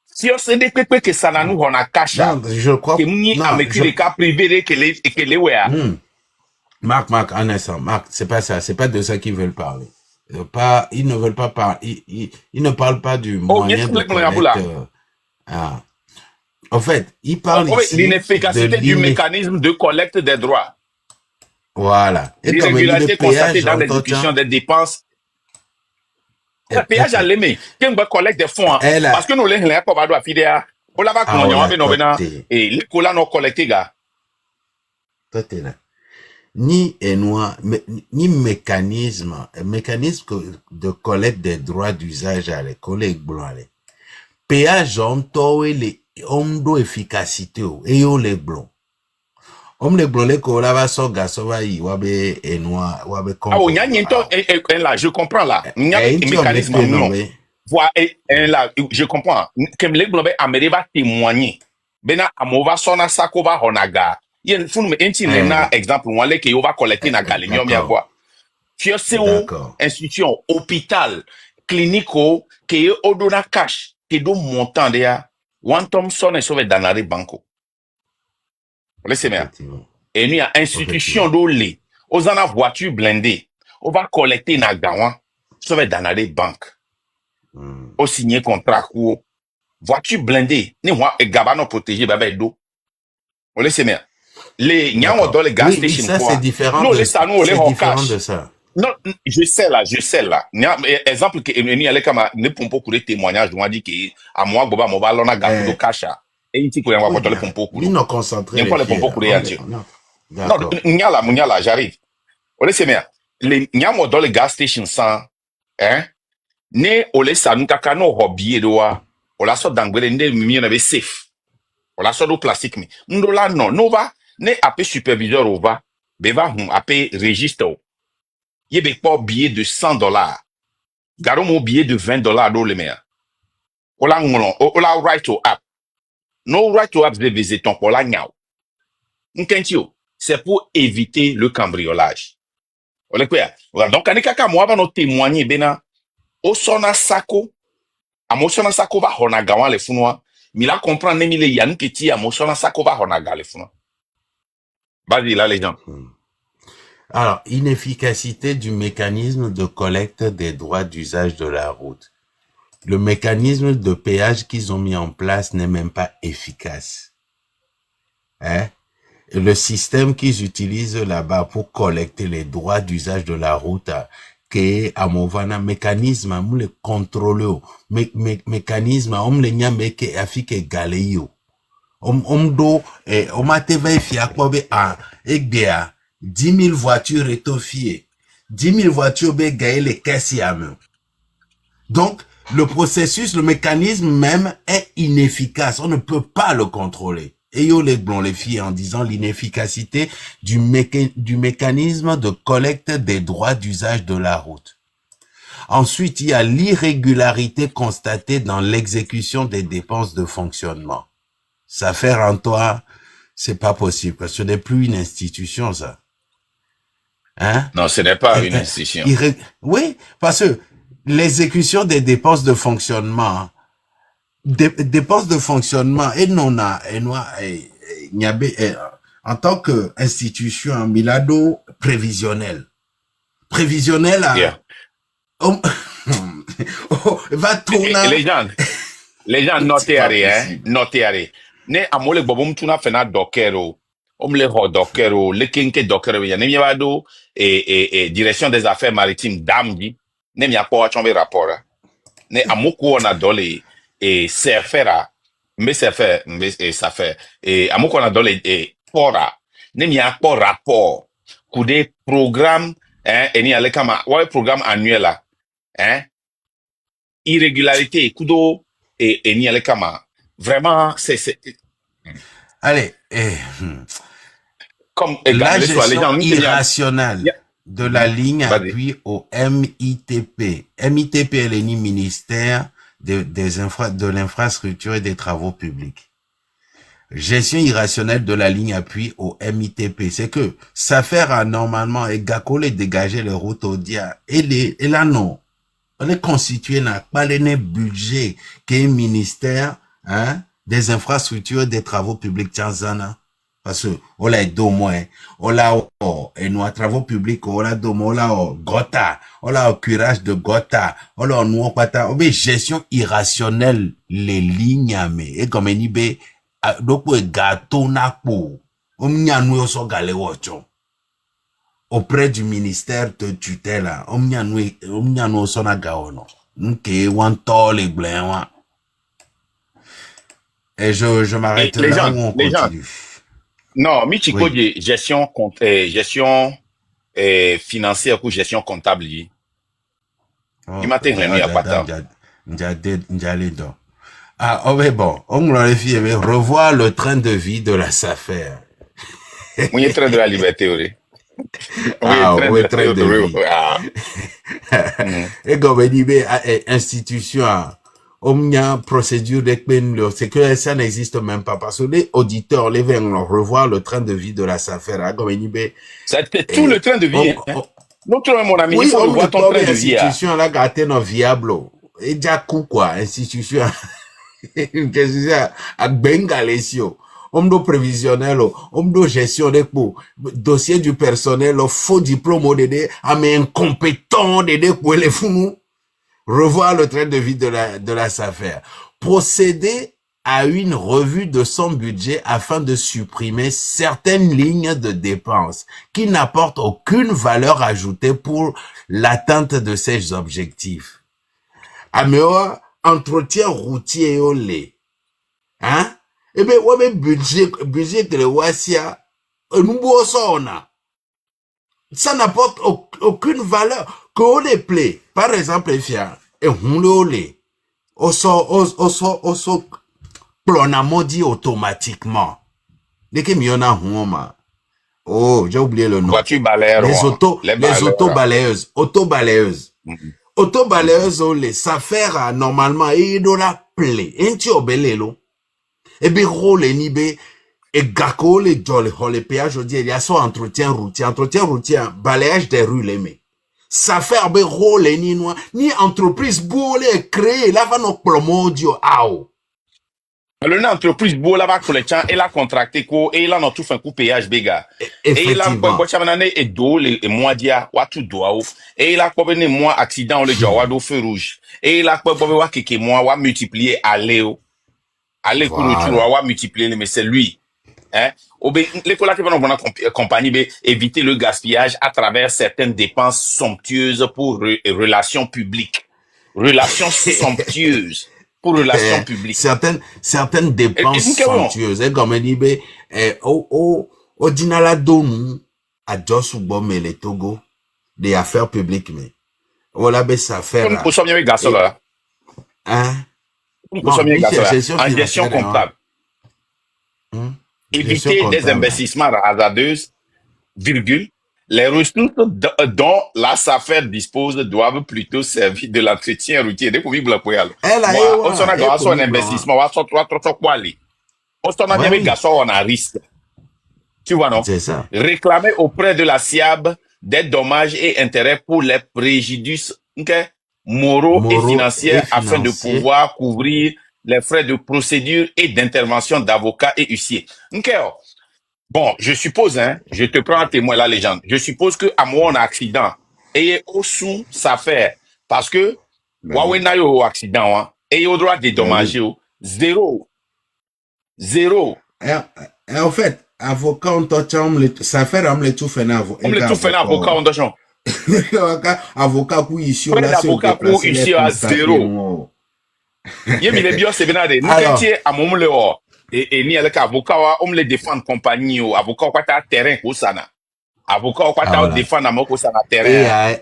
A: Si on se dit que ça n'a nous on a caché,
E: je crois
A: que nous avec les cas privés que les
E: Marc, c'est pas ça, c'est pas de ça qu'ils veulent parler. pas, ils ne veulent pas parler, ils ne parlent pas du
A: Oh,
E: moyen de collecte. Ah. En fait, ils parlent ici de
A: l'inefficacité du mécanisme de collecte des droits.
E: Voilà. Et comme il
A: L'irrégularité
E: le
A: constatée
E: péage,
A: dans l'exécution des dépenses. Le péage à l'aimé. Quand on collecte des fonds, parce que nous, les gens, comme on fidèle, on l'a pas connu, et les collants non collectés, gars.
E: Toi, t'es là. Ni mécanisme de collecte des droits d'usage à les collègues blancs. Péage, on do efficacité, et on les blancs. On les blancs, les collègues, va so gasowa yi, wabe enoi, wabe
A: ah, oh, là, je comprends là. Il y a un mécanisme, non. Voilà, là, je comprends. Comme les blancs, Amélie va témoigner. Bena, amova sona sakova honaga. Il y a un exemple, on va que va collecter na galinium ya quoi. Tu sais où institution, hôpital, clinique, que odona cash, que do montant de one Thompson et sauvé danare banco. Laissez-moi. Et nous, il y a institution d'olé. Aux en a voiture blindée. On va collecter na gawan. Sauvé danare banque. Au signer contrat ou voiture blindée. Ni moi, et gabano protégé, baba do. On laisse-moi. Les nyans dans les gas stations.
E: Ça, c'est différent.
A: Non, les salons, les
E: différent de ça.
A: Non, je sais là. Exemple que Emeni allait comme ne pompo pour les témoignages, on dit que à moi, Boba, mon ballon a gagné de cash. Et il dit qu'on va pas les pompo pour.
E: Ils n'ont concentré.
A: Il n'y a pas les pompo pour les dire. Non, Nyala, j'arrive. On laisse bien. Les nyans dans les gas stations sans, hein, ne, on laisse ça, nous, kakano, hobby, et doa, on la sort d'anglais, ne, mi, on avait safe. On la sort au plastique, mais, nous, là, non, nous, va, ne, appel superviseur, on va, beva, appel registre. Il y a pas billet de $100. Garo mon billet de $20 dans le mer. On la right to app. No right to app de visiter ton pour la niao. C'est pour éviter le cambriolage. On est quoi? Donc, quand quelqu'un moi va nous témoigner, bena, au sona sako, à mon sona sako va honagawa les funwa, mais là comprend n'est les yann petit à mon sona sako va honaga les funwa. Vas-y là les gens.
E: Alors, inefficacité du mécanisme de collecte des droits d'usage de la route. Le mécanisme de péage qu'ils ont mis en place n'est même pas efficace. Hein? Et le système qu'ils utilisent là-bas pour collecter les droits d'usage de la route, que à Movana, mécanisme, on le contrôle, mécanisme, on le nyame que afike galeyo. Do, on m'a teva fiakbobe a, ekbea, 10 000 voitures étoffiées. 10 000 voitures bégaye les caisses à main. Donc, le processus, le mécanisme même est inefficace. On ne peut pas le contrôler. Et yo les blonds, les filles, en disant l'inefficacité du mécanisme de collecte des droits d'usage de la route. Ensuite, il y a l'irrégularité constatée dans l'exécution des dépenses de fonctionnement. Ça fait en toi, c'est pas possible, parce que ce n'est plus une institution, ça. Hein?
A: Non, ce n'est pas une institution.
E: Oui, parce que l'exécution des dépenses de fonctionnement, dépenses de fonctionnement, en tant qu'institution, milado prévisionnel. Prévisionnel va tourner.
A: Les gens notez à ne amole bobum tuna fena dockero. Le dockero, le kinke dockero, ya ne do et direction des affaires maritimes damdi, ne mi apo chombe rapport. Ne amoko na dole et serfera, mais serfer, mais ça fait et amoko na dole et pora. Ne mi apo rapport. Kude programme et ni ale kama ouais programme annuel là. Hein? Irrégularité kudo et ni ale kama. Vraiment c'est
E: allez,
A: comme
E: la gestion irrationnelle de la ligne appui au MITP. MITP est le ministère de l'infrastructure et des travaux publics. Gestion irrationnelle de la ligne appui au MITP. C'est que ça fait normalement et gakole dégager les routes au dia et là non. On est constitué n'a pas le budget qui est ministère, hein, des infrastructures et des travaux publics Tanzana. Parce que, on a deux mois, on a, et nous, à travaux publics, on a deux mois, on a, gota, on a, curage de gota, on a, nous, on a, gestion irrationnelle, les lignes, mais, et comme, il y a, donc, gâteau, n'a pas, on y a, nous, on s'en galère, auprès du ministère de tutelle, on y a, nous, on s'en a gaono. N'ké, on tol, les blancs, et je m'arrête
A: Et
E: là où on
A: les gens,
E: continue.
A: non, Michiko
E: Oui.
A: dit gestion, gestion financière ou gestion comptable. Il m'a été remis à pas tant.
E: Ah, oh, mais bon, on glorifie, mais revoir le train de vie de la SAFER.
A: Oui, il train de la liberté, oui.
E: Ah, oui, train de vie.
A: Ah.
E: Et comme dit, institution, omnia procédure de c'est que ça n'existe même pas parce que les auditeurs, les viennent revoir le train de vie de la SAFER.
A: C'est tout le train de vie. Notre mon ami,
E: oui,
A: il faut revoir ton train de vie.
E: Institution là, gâté non viable. Et déjà coup quoi, institution. Qu'est-ce que c'est à Bengalesio. Homme prévisionnel, homme de gestion des coûts, dossier du personnel, faux diplôme d'aider, mais incompétent d'aider pour les fous. Revoir le train de vie de la SAFER. Procéder à une revue de son budget afin de supprimer certaines lignes de dépenses qui n'apportent aucune valeur ajoutée pour l'atteinte de ces objectifs. Améo, entretien routier au lait. Hein? Eh bien, ouais, budget que le Wassia, ça n'apporte aucune valeur. Qu'on les plaît. Par exemple, et on le oso, plonamodi automatiquement. Dès que miona huma. Oh, j'ai oublié le nom.
A: Voiture balayeur.
E: Les auto-balayeuses. Auto-balayeuses. Auto-balayeuses, ça fait normalement, et de la plaie. Et tu obélelo. Et bien, rôle nibe. Et gako, les jolly, les péages, je dis, il y a son entretien routier, balayage des rues, les mecs. Ça fait un rôle ni entreprise boule créée là va nos plomodio ao.
A: Le entreprise boule va pour les gens et la contracté quoi et là on tout fait un coup péage béga. Et là quoi chamanane et do et moi dia wa tout doa et là quoi ben moi accident le jawa do feu rouge. Et là quoi wa keke moi wa multiplier aller pour le tour wa multiplier mais c'est lui. Hein? Les collègues vont dans compagnie éviter le gaspillage à travers certaines dépenses somptueuses pour relations publiques. Relations somptueuses pour relations publiques.
E: Certaines dépenses somptueuses. Et comme dit, au dinala donu, à Josubo, mais les Togo, des affaires publiques, mais. Voilà, ben, ça fait.
A: Comme nous sommes bien garçons là.
E: Hein?
A: Nous sommes bien garçons là. En gestion comptable. Éviter des investissements hasardeux, virgule, les ressources dont la SAFER dispose doivent plutôt servir de l'entretien routier. Dès qu'on vit blanc pour y aller. On s'en a un investissement, on s'en a bien garçon, on a risque. Tu vois, non?
E: C'est ça.
A: Réclamer auprès de la SIAB des dommages et intérêts pour les préjudices, moraux et financiers afin de pouvoir couvrir les frais de procédure et d'intervention d'avocats et huissiers. Bon, je suppose, je te prends un témoin la légende. Je suppose que à moi on a accident et au sous ça fait parce que Huawei n'a eu accident et au droit de dédommager zéro.
E: Et en fait, avocat on touche ça fait ramener tout fait avocat.
A: On le tout fait avocat on touche.
E: Avocat pour ici
A: avocat pour ici à zéro. Yé mi le bio c'est bien de. Nous qui à mon le et ni avec avocat on le défendre compagnie ou avocat quoi ta terrain ko sana. Avocat quoi ta défendre amoko sana terrain.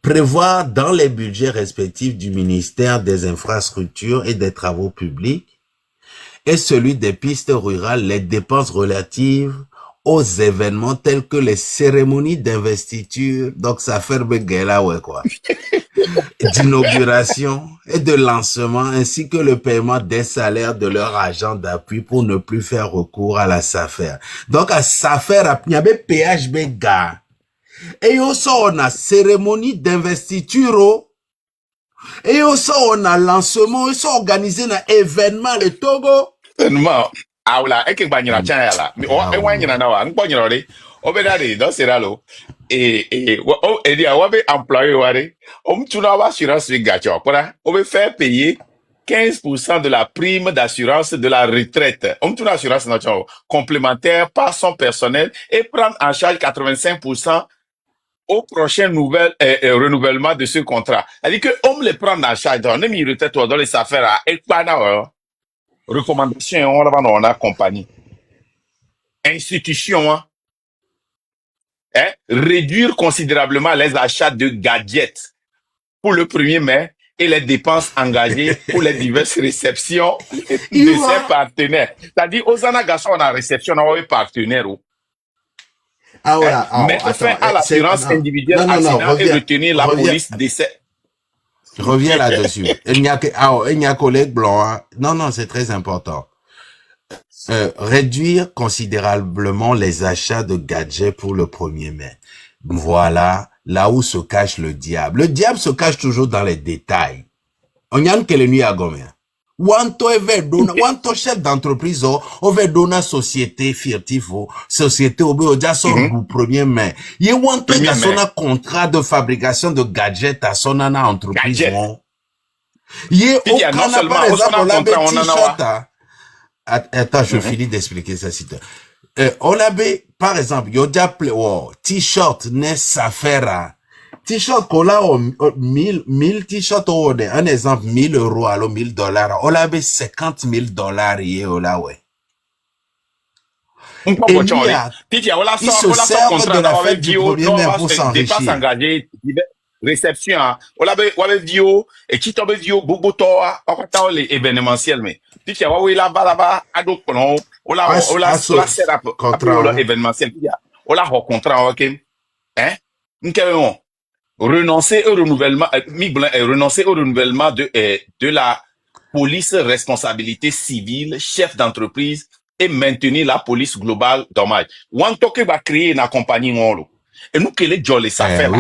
E: Prévoir dans les budgets respectifs du ministère des Infrastructures et des Travaux publics et celui des pistes rurales les dépenses relatives aux événements tels que les cérémonies d'investiture, donc ça fait ouais quoi, d'inauguration et de lancement, ainsi que le paiement des salaires de leurs agents d'appui pour ne plus faire recours à la SAFER. Donc à SAFER, il y avait PHB gars. Et aussi on a cérémonie d'investiture, et aussi on a lancement, aussi organisé un événement le Togo.
A: Seulement, ah là, et que bagnera tiens là. Mais oh, et ouais, y'en a un bagnera de. Oh ben allez, dans c'est là l'eau. Et dit, on va employer waré. On me tourne à l'assurance de gâteau. Voilà. On va faire payer 15% de la prime d'assurance de la retraite. On me tourne à l'assurance complémentaire par son personnel et prendre en charge 85% au prochain renouvellement de ce contrat. C'est-à-dire que on me les prend en charge. On a mis retraite dans les affaires à Ekpana. Recommandation, on a compagnie. Institution, réduire considérablement les achats de gadgets pour le 1er mai et les dépenses engagées pour les diverses réceptions de ses partenaires. C'est-à-dire, aux anagasons, on a réception, on a un partenaire. Mettre fin à l'assurance individuelle accident et retenir la police décès.
E: Reviens là-dessus. Il n'y a collègue blanc. Hein. Non, c'est très important. Réduire considérablement les achats de gadgets pour le 1er mai. Voilà là où se cache le diable. Le diable se cache toujours dans les détails. On y a une nuit à Gomer. Wanto chef d'entreprise on veut donner société furtive société au déjà son 1er mai. Il y a wanto a son contrat de fabrication de gadgets à son entreprise. Il y a
A: non seulement
E: par exemple
A: on a
E: t-shirt. Attends, je finis d'expliquer ça si tu on avait par exemple il y a déjà t-shirt ne s'affaire t-shirt qu'on a 1000 t-shirts un exemple 1000 euros alors $1000 on avait $50,000 hier là ouais
A: il se
E: sert de la fête du 1er mai pour s'enrichir
A: réception on avait bio et qui tombe bio beaucoup toi on les événementiels mais tu sais ouais là-bas à d'autres on la sert contre événementiel on la rencontre OK hein renoncer au renouvellement de la police responsabilité civile chef d'entreprise et maintenir la police globale dommage one toke va créer une compagnie et nous que les jolly ça fait là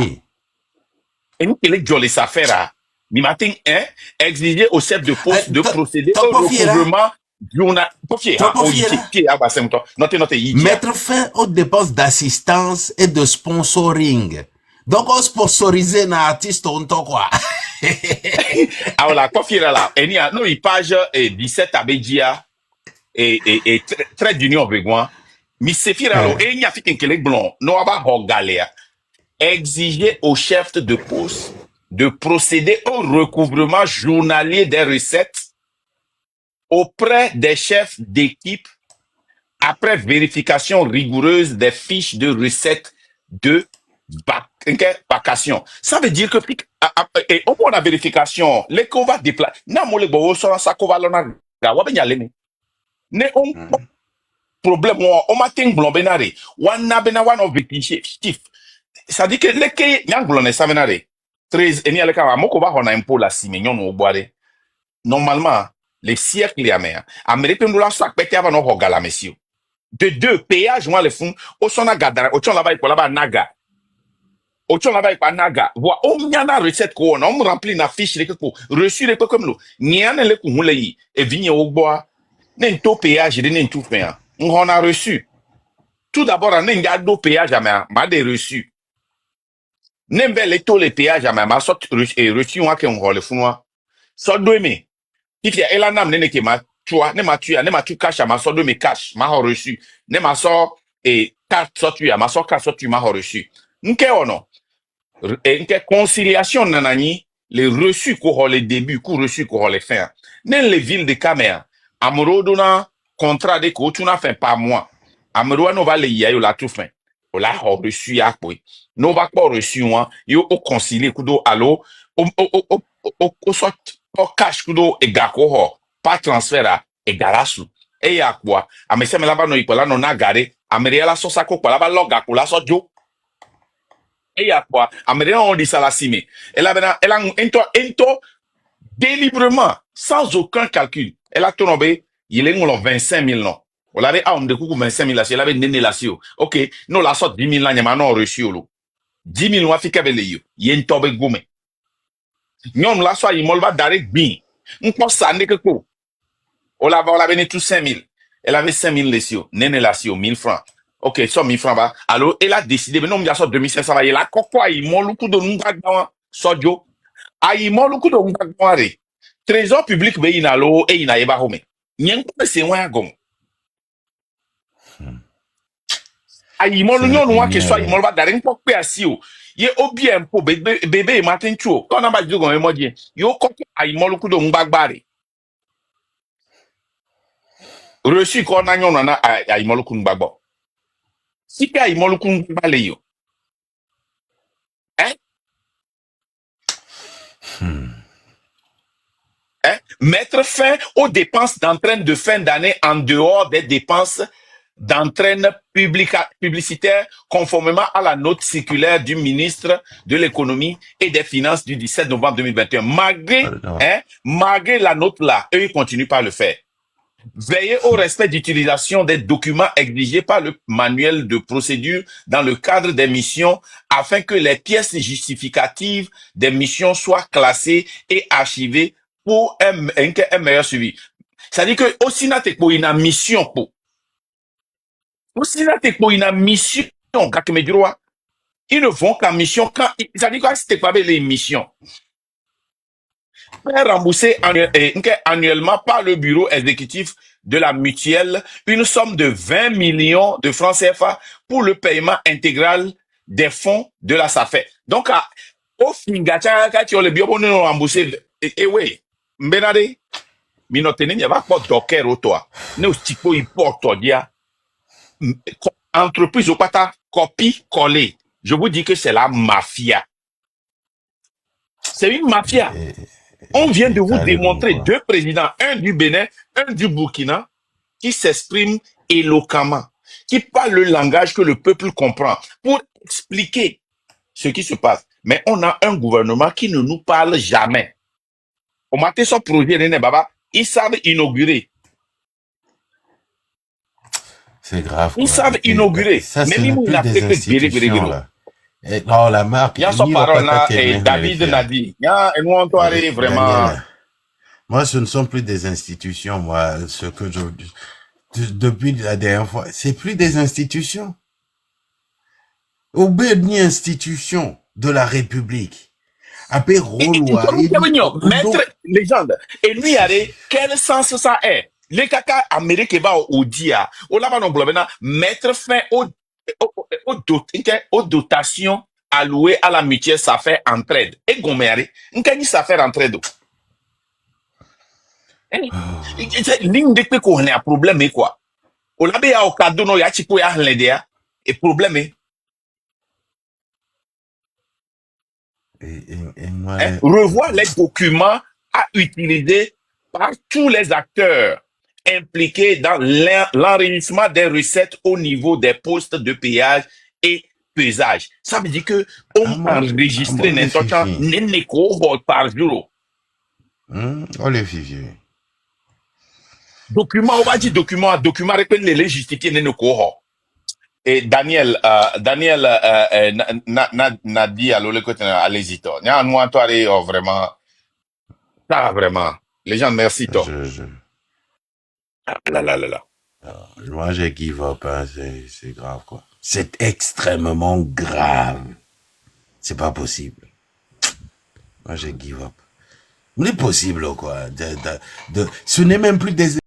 A: et nous que les jolly ça fait là ni matin exiger au chef de poste de procéder au recouvrement
E: mettre fin aux dépenses d'assistance et de sponsoring. Donc, on sponsorise un artiste, on t'en quoi.
A: Alors, la coiffure là, il y a une page 17 à Bédia et très d'union besoin. Mais c'est fier alors, et il y a fait un blanc, nous avons galère. Exiger au chef de poste de procéder au recouvrement journalier des recettes auprès des chefs d'équipe après vérification rigoureuse des fiches de recettes de vacation. Ça veut dire que au point de vérification, les qu'on va déplacer, n'a mon le beau sur ça qu'on va l'on a bien aller ne on problème on matin blanc benare one na bena one objectif ça dit que les que nyang blanc ça benare 13 et ni ale ka moko va on a impôt la simignon au boire normalement les siècles les américains américains nous la sac pété avant no hogala monsieur de deux péage moi les fonds au sona gadara au chon là-bas pour là-bas naga au chon là-bas pas naga voit on y a na recette ko on remplit na fiche les ko reçu les comme nous ni an le ko hulei et vigne au bois n'en péage de n'en tout faire on a reçu tout d'abord on a do péage ma des reçus n'en bel les péage ma sort reçu on que on le fond so do me if ya elanam ne ke ma tua ne ma tu cash ma so do me cash ma reçu ne ma so et carte so tu ya ma so carte so tu ma reçu nke ono nke conciliation nanani les reçus ko les début ko reçu ko les fin ne les villes de caméra amrodo na contrat de ko tu na fin par mois amrodo no va le yayo la tout fin o la reçu ya po no va pas reçu moi yo o concilier kudo allo o soit o cash kudo e gako ho pas transfert e garasu e ya kwa amese me laba no ipola no na gare ameria la so sako kwa laba loga kula so jo e ya kwa ameria on dit ça la cime elle a into délibérément sans aucun calcul elle a tombé il est ngolo 25,000 non on l'avait on de coucou 25,000 là elle avait néné là si OK no la sorte 10,000 là nyama no reçu lo 10,000 wa fika bele yo yen tobe gume nyon la so yi molba direct bin nko sa ne ko On l'a donné tous 5 000. Elle avait 5 000 lessio. Nene lassio, 1 000 francs. Ok, ça 1 000 francs va. Alors, elle a décidé, mais non, il y a ça 2 500 va. Il a quoi, il m'a le coup de nous dans sojo. Ah, il m'a le coup de nous dans Trésor public, ben, il a l'eau et il a pas home. Nyen ko se wan agom. Ayi mo lu nyon wa ke so ayi mo ba darin pok pe asi o. Ye obi empo bebe matin chu o. Ko na ba ju gon e mo je. Yo ko ayi mo lu ku do ngbagbare. Reçu ko na nyon na ayi mo lu ku ngbagbo. Si ke ayi mo lu ku ngbagbale yo. Hein? Hein? Mettre fin aux dépenses d'entraîne de fin d'année en dehors des dépenses d'entraîne publicitaire conformément à la note circulaire du ministre de l'économie et des finances du 17 novembre 2021. Malgré la note là, eux, ils continuent pas à le faire. Veiller au respect d'utilisation des documents exigés par le manuel de procédure dans le cadre des missions afin que les pièces justificatives des missions soient classées et archivées pour un meilleur suivi. C'est-à-dire que aussi pour une mission pour aussi pour une mission ils ne vont qu'en mission quand c'est-à-dire que c'était pas les missions remboursé annuellement par le bureau exécutif de la mutuelle une somme de 20 millions de francs CFA pour le paiement intégral des fonds de la SAFE. Donc, au fingacha, quand tu as le bureau, nous remboursé, et oui, Benade, minotene, il n'y a pas de docker au toit. Nous, tipo, il porte, dia, entreprise au pata, copie, collée. Je vous dis que c'est la mafia. C'est une mafia. On vient de vous démontrer 2 présidents, un du Bénin, un du Burkina, qui s'expriment éloquemment, qui parlent le langage que le peuple comprend pour expliquer ce qui se passe. Mais on a un gouvernement qui ne nous parle jamais. Au matin, son projet, Baba, ils savent inaugurer.
E: C'est grave.
A: Ils savent inaugurer.
E: Ça,
A: mais
E: c'est
A: il
E: plus
A: a
E: des institutions, là. Non, la marque.
A: Il y a son parole là, et David Nadi. Il y a un vraiment.
E: Moi, ce ne sont plus des institutions, moi, ce que depuis la dernière fois, c'est plus des institutions. Obéi institution de la République. Après,
A: maître légende. Et lui, quel sens ça est? Les caca américains au dia. Au là non blabena mettre fin aux dotations allouées à la mutuelle ça fait entraide. Et goméré, n'kani ça fait entraide. Ligne de pe ko un problème et quoi. Au là be au cadeau no ya chipo ya hledea et problème. Revoir les documents à utiliser par tous les acteurs impliqués dans l'enregistrement des recettes au niveau des postes de péage et pesage. Ça veut dire que on enregistre n'importe quoi par jour.
E: On les fichiers.
A: Document, on va dire document répète les justifier n'importe. Et Daniel n'a dit à l'Olekotena, allez-y, toi. Vraiment. Ah, vraiment. Les gens, merci, toi. Ah, là.
E: Moi, j'ai give up, hein. C'est grave, quoi. C'est extrêmement grave. C'est pas possible. Moi, j'ai give up. C'est possible, quoi. Ce n'est même plus des